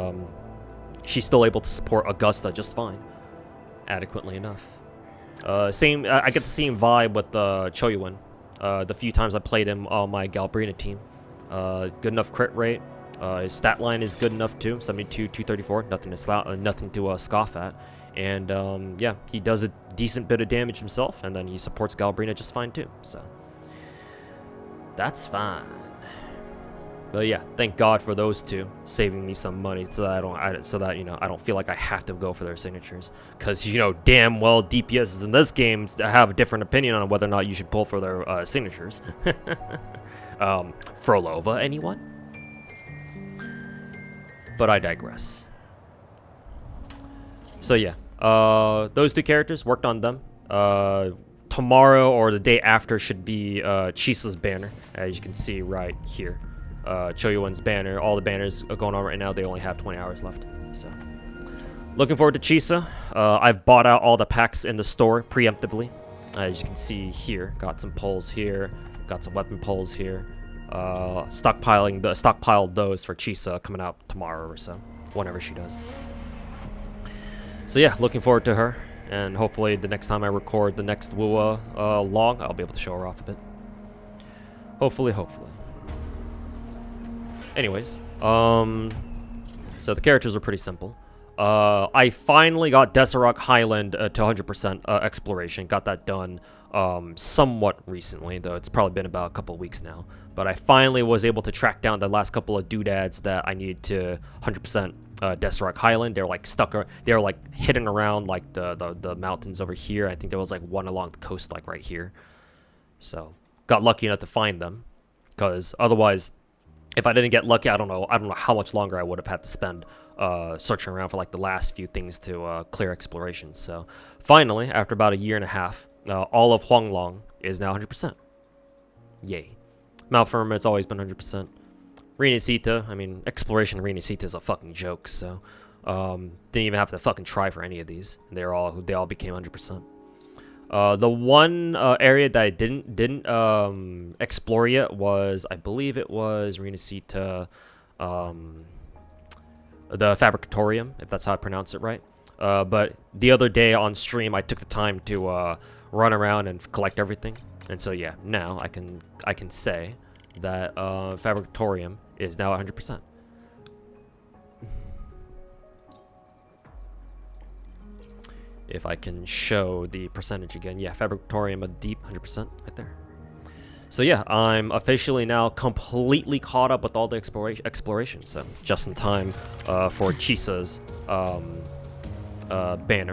she's still able to support Augusta just fine, adequately enough. I get the same vibe with Choyuan. The few times I played him on my Galbrina team, good enough crit rate. His stat line is good enough too, 72, 234, nothing to scoff at, and yeah, he does a decent bit of damage himself, and then he supports Galbrina just fine too. So. That's fine. But yeah, thank God for those two saving me some money so that I don't feel like I have to go for their signatures, because damn well DPSs in this game have a different opinion on whether or not you should pull for their signatures. Frolova, anyone? But I digress. So yeah, those two characters, worked on them. Tomorrow or the day after should be Chisa's banner, as you can see right here. Choyuan's banner, all the banners are going on right now. They only have 20 hours left. So, looking forward to Chisa. I've bought out all the packs in the store preemptively. As you can see here, got some pulls here, got some weapon pulls here. Stockpiled those for Chisa coming out tomorrow or so, whenever she does. So yeah, looking forward to her. And hopefully the next time I record the next Wuwa log, I'll be able to show her off a bit. Hopefully. Anyways, so the characters are pretty simple. I finally got Desarok Highland to 100% exploration. Got that done somewhat recently, though it's probably been about a couple weeks now. But I finally was able to track down the last couple of doodads that I needed to 100% Desarok Highland. They were like they were like hidden around like the mountains over here. I think there was like one along the coast like right here. So got lucky enough to find them, because otherwise, if I didn't get lucky, I don't know how much longer I would have had to spend searching around for like the last few things to clear exploration. So finally, after about a year and a half, all of Huanglong is now 100%. Yay. Mount Firma's always been 100%. Renacita, I mean, exploration of Renacita is a fucking joke, so didn't even have to fucking try for any of these. They all became 100%. The one area that I didn't explore yet was, I believe it was Renacita, the Fabricatorium, if that's how I pronounce it right. But the other day on stream, I took the time to run around and collect everything, and so yeah, now I can say that Fabricatorium is now 100%. If I can show the percentage again, yeah, Fabricatorium a deep 100% right there. So yeah, I'm officially now completely caught up with all the exploration. So just in time for Chisa's banner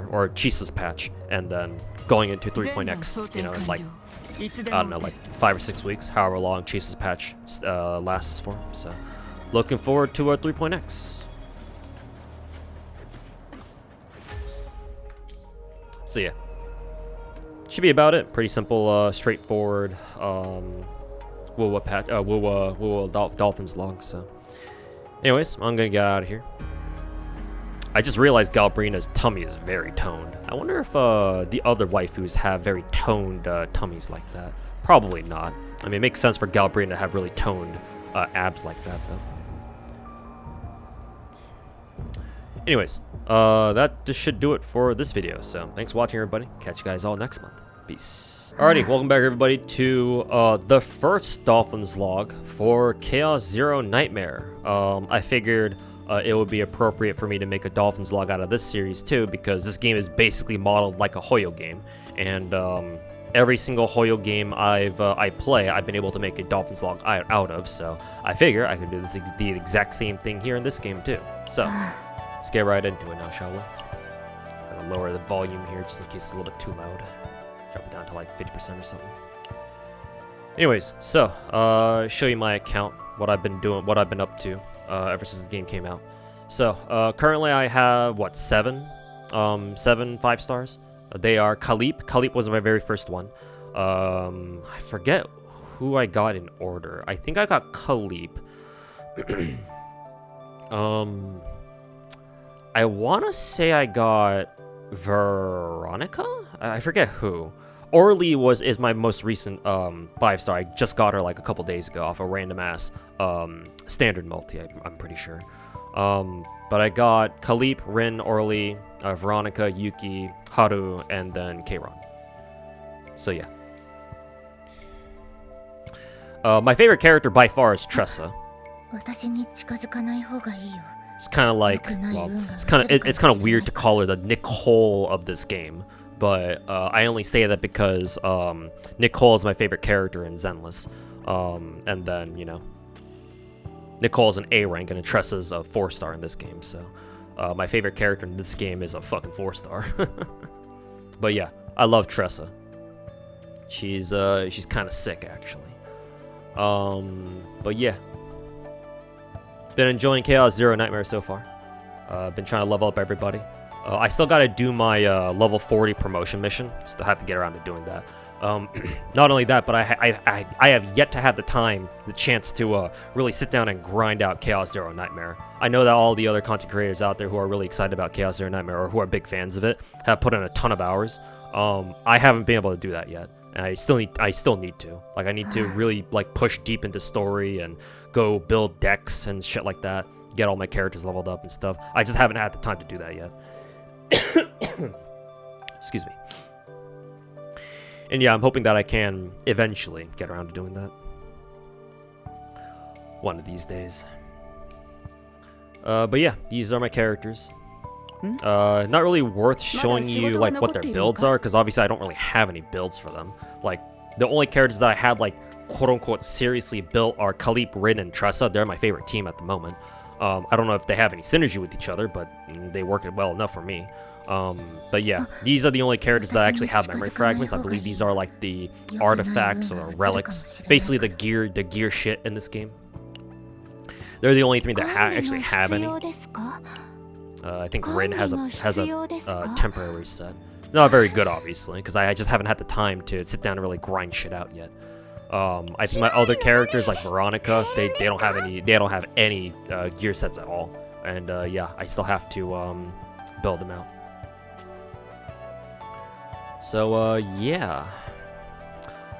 or Chisa's patch, and then going into 3.x, in like I don't know, like 5 or 6 weeks, however long Chisa's patch lasts for. So looking forward to 3.x. So yeah, should be about it. Pretty simple, straightforward Wuwa patch, Wuwa Dolphins log. So, anyways, I'm gonna get out of here. I just realized Galbrina's tummy is very toned. I wonder if the other waifus have very toned tummies like that. Probably not. I mean, it makes sense for Galbrina to have really toned abs like that, though. Anyways, that just should do it for this video. So, thanks for watching, everybody. Catch you guys all next month. Peace. Alrighty, welcome back everybody to the first Dolphins log for Chaos Zero Nightmare. I figured it would be appropriate for me to make a Dolphins log out of this series too, because this game is basically modeled like a Hoyo game, and every single Hoyo game I play, I've been able to make a Dolphins log out of. So I figure I could do the exact same thing here in this game too. So let's get right into it now, shall we? Gonna lower the volume here just in case it's a little bit too loud. Drop it down to like 50% or something. Anyways, so show you my account, what I've been doing, what I've been up to ever since the game came out. So currently I have what, seven 5 stars. They are Khalip. Khalip was my very first one. I forget who I got in order. I think I got Khalip. I want to say I got Veronica? I forget who. Orly is my most recent 5-star. I just got her like a couple days ago off a random ass standard multi, I'm pretty sure. But I got Khalip, Rin, Orly, Veronica, Yuki, Haru, and then Keiron. So yeah. My favorite character by far is Tressa. It's kind of like, well, it's kind of weird to call her the Nicole of this game, but I only say that because Nicole is my favorite character in Zenless, and then, you know, Nicole's an A rank and Tressa's a 4-star in this game, so my favorite character in this game is a fucking 4-star. But yeah, I love Tressa. She's kind of sick actually. But yeah. Been enjoying Chaos Zero Nightmare so far. Been trying to level up everybody. I still gotta do my level 40 promotion mission. Still have to get around to doing that. Not only that, but I have yet to have the chance to really sit down and grind out Chaos Zero Nightmare. I know that all the other content creators out there who are really excited about Chaos Zero Nightmare or who are big fans of it have put in a ton of hours. I haven't been able to do that yet, and I still need to. Like, I need to really like push deep into story and go build decks and shit like that, get all my characters leveled up and stuff. I just haven't had the time to do that yet. Excuse me. And yeah, I'm hoping that I can eventually get around to doing that. One of these days. But yeah, these are my characters. Not really worth showing you like what their builds are, because obviously I don't really have any builds for them. Like, the only characters that I had like quote-unquote seriously built are Khalip, Rin, and Tressa. They're my favorite team at the moment. I don't know if they have any synergy with each other, but they work it well enough for me. But yeah, these are the only characters that actually have memory fragments. I believe these are like the artifacts or relics, basically the gear shit in this game. They're the only three that actually have any. I think Rin has a temporary set. Not very good, obviously, because I just haven't had the time to sit down and really grind shit out yet. I think my other characters like Veronica, they don't have any gear sets at all, and yeah, I still have to build them out. So yeah,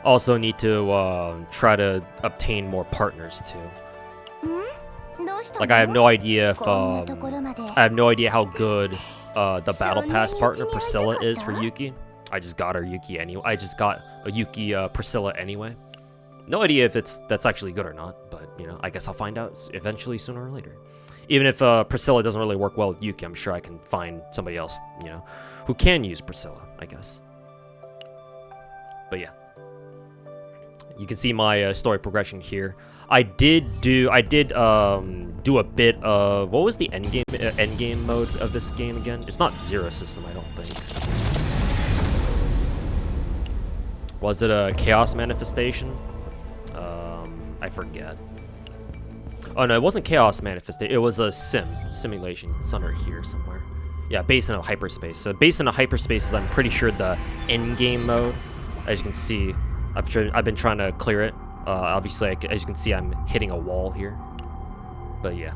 also need to try to obtain more partners too. Like, I have no idea if how good the battle pass partner Priscilla is for Yuki. I just got her Yuki anyway. I just got a Yuki Priscilla anyway. No idea if that's actually good or not, but you know, I guess I'll find out eventually, sooner or later. Even if Priscilla doesn't really work well with Yuki, I'm sure I can find somebody else, you know, who can use Priscilla, I guess. But yeah, you can see my story progression here. I did do a bit of, what was the end game mode of this game again? It's not Zero System, I don't think. Was it a Chaos Manifestation? I forget. Oh no, it wasn't Chaos Manifestation. It was a simulation. It's under here somewhere. Yeah, based in a hyperspace. So based in a hyperspace is, I'm pretty sure, the end game mode. As you can see, I've been trying to clear it. Obviously, as you can see, I'm hitting a wall here. But yeah,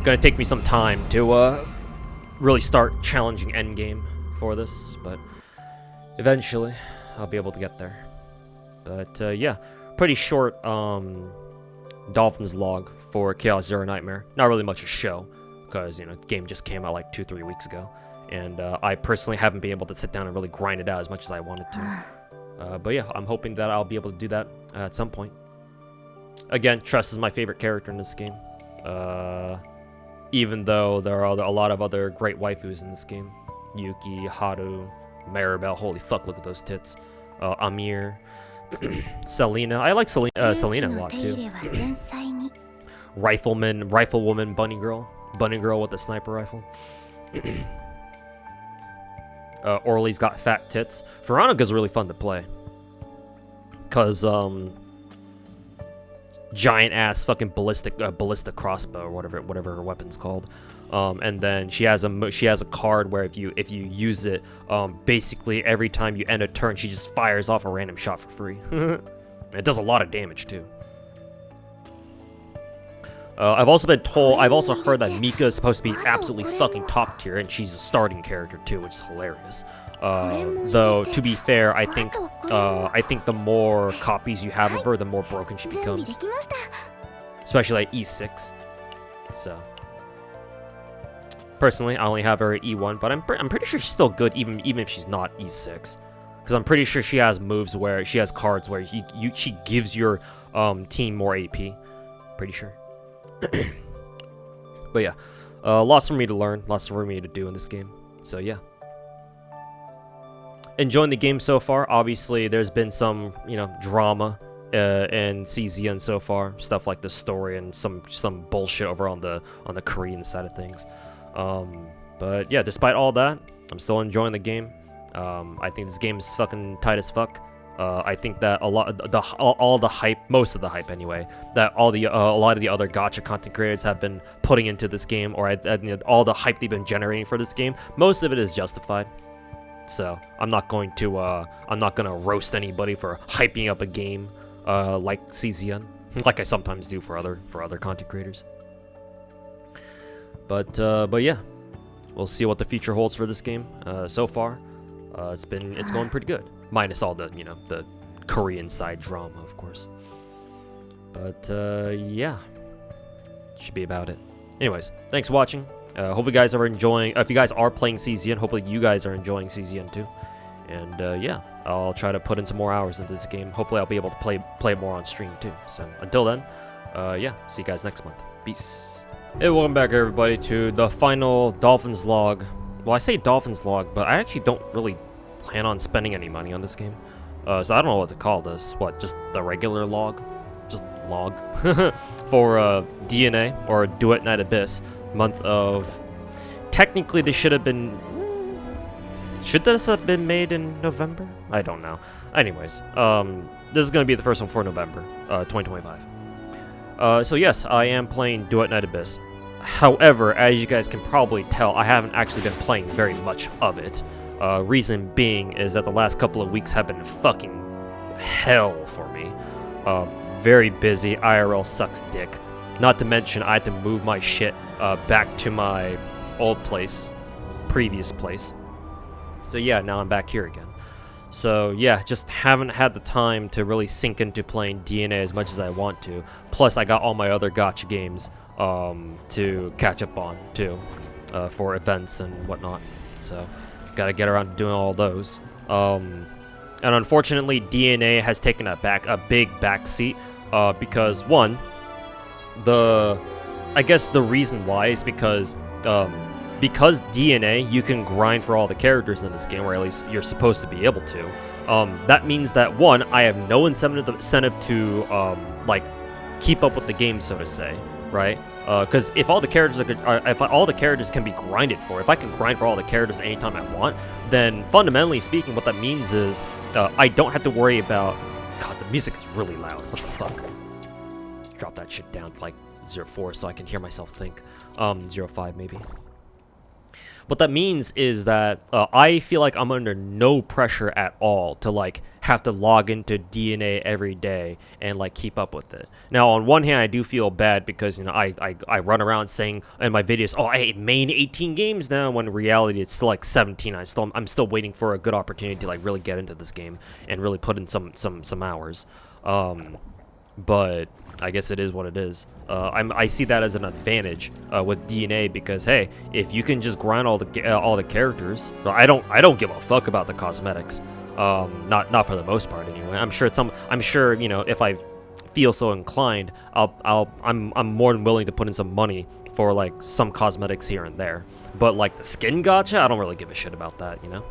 gonna take me some time to really start challenging endgame for this, but eventually I'll be able to get there. But yeah, pretty short Dolphins log for Chaos Zero Nightmare. Not really much to show, because, you know, the game just came out like 2-3 weeks ago, and I personally haven't been able to sit down and really grind it out as much as I wanted to. But yeah, I'm hoping that I'll be able to do that at some point. Again, Tress is my favorite character in this game. Even though there are a lot of other great waifus in this game. Yuki, Haru, Maribel, holy fuck, look at those tits. Amir, Selena. I like Selena a lot too. Riflewoman, Bunny Girl with the sniper rifle. Orly's got fat tits. Veronica's really fun to play. Cause giant ass fucking ballistic crossbow or whatever her weapon's called. And then she has a card where if you use it, basically every time you end a turn, she just fires off a random shot for free. It does a lot of damage too. I've also heard that Mika is supposed to be absolutely fucking top tier, and she's a starting character too, which is hilarious. Though to be fair, I think the more copies you have of her, the more broken she becomes, especially at E6. So personally, I only have her at E1, but I'm pretty sure she's still good even if she's not E6, because I'm pretty sure she has moves where she has cards where she gives your team more AP. Pretty sure. But yeah, lots for me to learn, lots for me to do in this game. So yeah, enjoying the game so far. Obviously, there's been some drama in CZN so far, stuff like the story and some bullshit over on the Korean side of things. But yeah, despite all that, I'm still enjoying the game. I think this game is fucking tight as fuck. I think that all the hype, most of the hype anyway, that a lot of the other gacha content creators have been putting into this game, or all the hype they've been generating for this game, most of it is justified. So I'm not gonna roast anybody for hyping up a game like CZN, like I sometimes do for other content creators. But yeah, we'll see what the future holds for this game. So far, it's going pretty good. Minus all the, the Korean side drama, of course. But, yeah. Should be about it. Anyways, thanks for watching. Hope you guys are enjoying... if you guys are playing CZN, hopefully you guys are enjoying CZN too. And, yeah. I'll try to put in some more hours into this game. Hopefully I'll be able to play more on stream too. So, until then, yeah. See you guys next month. Peace. Hey, welcome back, everybody, to the final Dolphins log. Well, I say Dolphins log, but I actually don't really plan on spending any money on this game, so I don't know what to call this. What, just the regular log? Just log? For DNA, or Duet Night Abyss, month of... Technically this should this have been made in November? I don't know. Anyways, this is going to be the first one for November 2025. So yes, I am playing Duet Night Abyss. However, as you guys can probably tell, I haven't actually been playing very much of it. Reason being is that the last couple of weeks have been fucking hell for me. Very busy, IRL sucks dick. Not to mention, I had to move my shit back to my old place, previous place. So yeah, now I'm back here again. So yeah, just haven't had the time to really sink into playing DNA as much as I want to. Plus, I got all my other gacha games to catch up on too, for events and whatnot. So gotta get around to doing all those. And unfortunately, DNA has taken a big backseat, because one, I guess the reason why is because DNA, you can grind for all the characters in this game, or at least you're supposed to be able to. That means that one, I have no incentive to like keep up with the game, so to say, right? Because if all the characters all the characters can be grinded for, if I can grind for all the characters anytime I want, then fundamentally speaking, what that means is I don't have to worry about. God, the music is really loud. What the fuck? Drop that shit down to like 0.4 so I can hear myself think. 0.5 maybe. What that means is that I feel like I'm under no pressure at all to like have to log into DNA every day and like keep up with it. Now, on one hand, I do feel bad because I run around saying in my videos, oh, I main 18 games now, when in reality it's still like 17. I'm still waiting for a good opportunity to like really get into this game and really put in some hours. But I guess it is what it is. I see that as an advantage with DNA because hey, if you can just grind all the characters, well, I don't give a fuck about the cosmetics. Not for the most part anyway. I'm sure you know, if I feel so inclined, I'm more than willing to put in some money for like some cosmetics here and there. But like the skin gacha, I don't really give a shit about that, you know.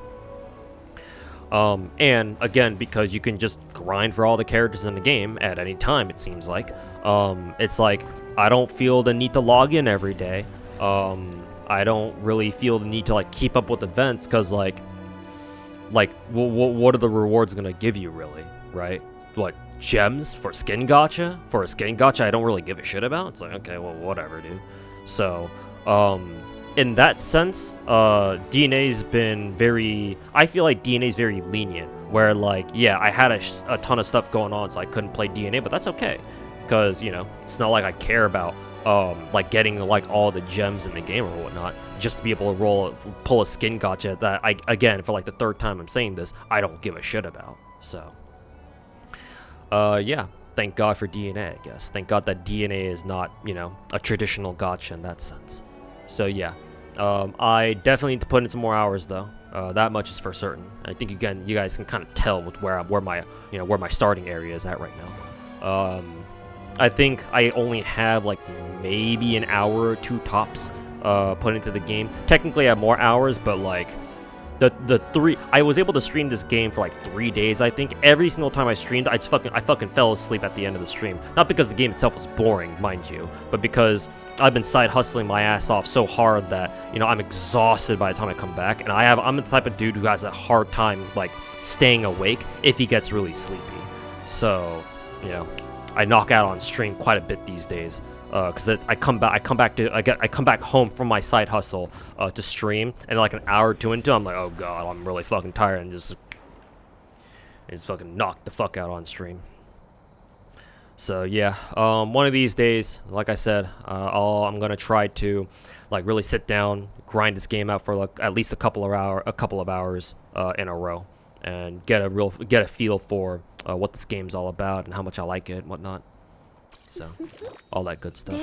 And again, because you can just grind for all the characters in the game at any time, it seems like. It's like I don't feel the need to log in every day. I don't really feel the need to like keep up with events because like what are the rewards gonna give you really, right? What, gems for skin gacha? For a skin gacha, I don't really give a shit about. It's like, okay, well, whatever, dude. So, in that sense, DNA's been very... I feel like DNA's very lenient, where, like, yeah, I had a ton of stuff going on, so I couldn't play DNA, but that's okay. Because, you know, it's not like I care about, like, getting, like, all the gems in the game or whatnot, just to be able to pull a skin gacha that, again, for, like, the third time I'm saying this, I don't give a shit about. So, yeah. Thank God for DNA, I guess. Thank God that DNA is not, you know, a traditional gacha in that sense. So yeah, I definitely need to put in some more hours though. That much is for certain. I think again, you guys can kind of tell with where my starting area is at right now. I think I only have like maybe an hour or two tops put into the game. Technically, I have more hours, but like I was able to stream this game for like 3 days. I think every single time I streamed, I fucking fell asleep at the end of the stream. Not because the game itself was boring, mind you, but because I've been side hustling my ass off so hard that, you know, I'm exhausted by the time I come back, and I'm the type of dude who has a hard time like staying awake if he gets really sleepy. So, you know, I knock out on stream quite a bit these days. Because I come back home from my side hustle to stream, and like an hour or two into, I'm like, oh god, I'm really fucking tired, and just fucking knock the fuck out on stream. So yeah, one of these days, like I said, I'm gonna try to like really sit down, grind this game out for like at least a couple of hours in a row, and get a feel for what this game's all about and how much I like it and whatnot. So, all that good stuff.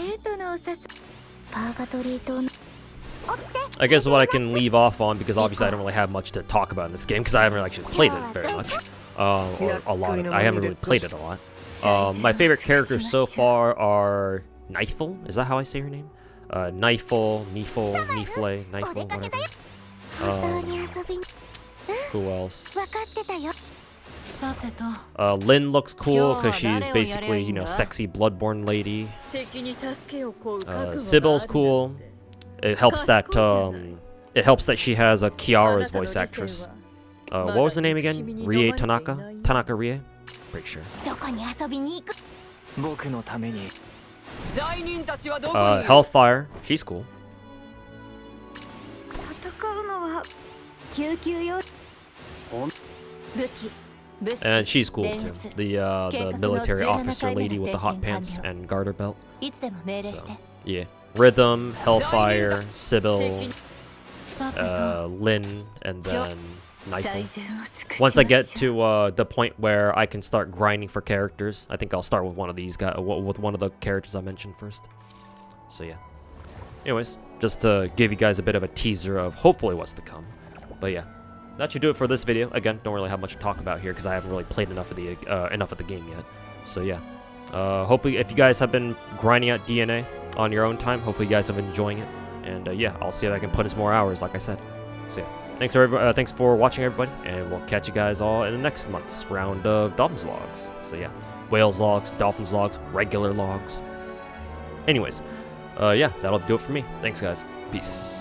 I guess what I can leave off on, because obviously I don't really have much to talk about in this game, because I haven't really actually played it very much, or a lot. I haven't really played it a lot. My favorite characters so far are Knifel. Is that how I say her name? Knifel, whatever. Who else? Lyn looks cool because she's basically, you know, sexy Bloodborne lady. Sibyl's cool. It helps that she has a Kiara's voice actress. What was the name again? Rie Tanaka? Tanaka Rie? Pretty sure. Hellfire. She's cool. And she's cool too. The military officer lady with the hot pants and garter belt. So, yeah. Rhythm, Hellfire, Sibyl, Lyn, and then Knifel. Once I get to the point where I can start grinding for characters, I think I'll start with one of these guys, with one of the characters I mentioned first. So yeah. Anyways, just to give you guys a bit of a teaser of hopefully what's to come. But yeah. That should do it for this video. Again, don't really have much to talk about here because I haven't really played enough of the game yet. So yeah, hopefully if you guys have been grinding out DNA on your own time, hopefully you guys have been enjoying it. And yeah, I'll see if I can put in some more hours, like I said. So yeah, thanks for watching everybody, and we'll catch you guys all in the next month's round of Dolphins Logs. So yeah, Whales Logs, Dolphins Logs, regular logs. Anyways, yeah, that'll do it for me. Thanks guys. Peace.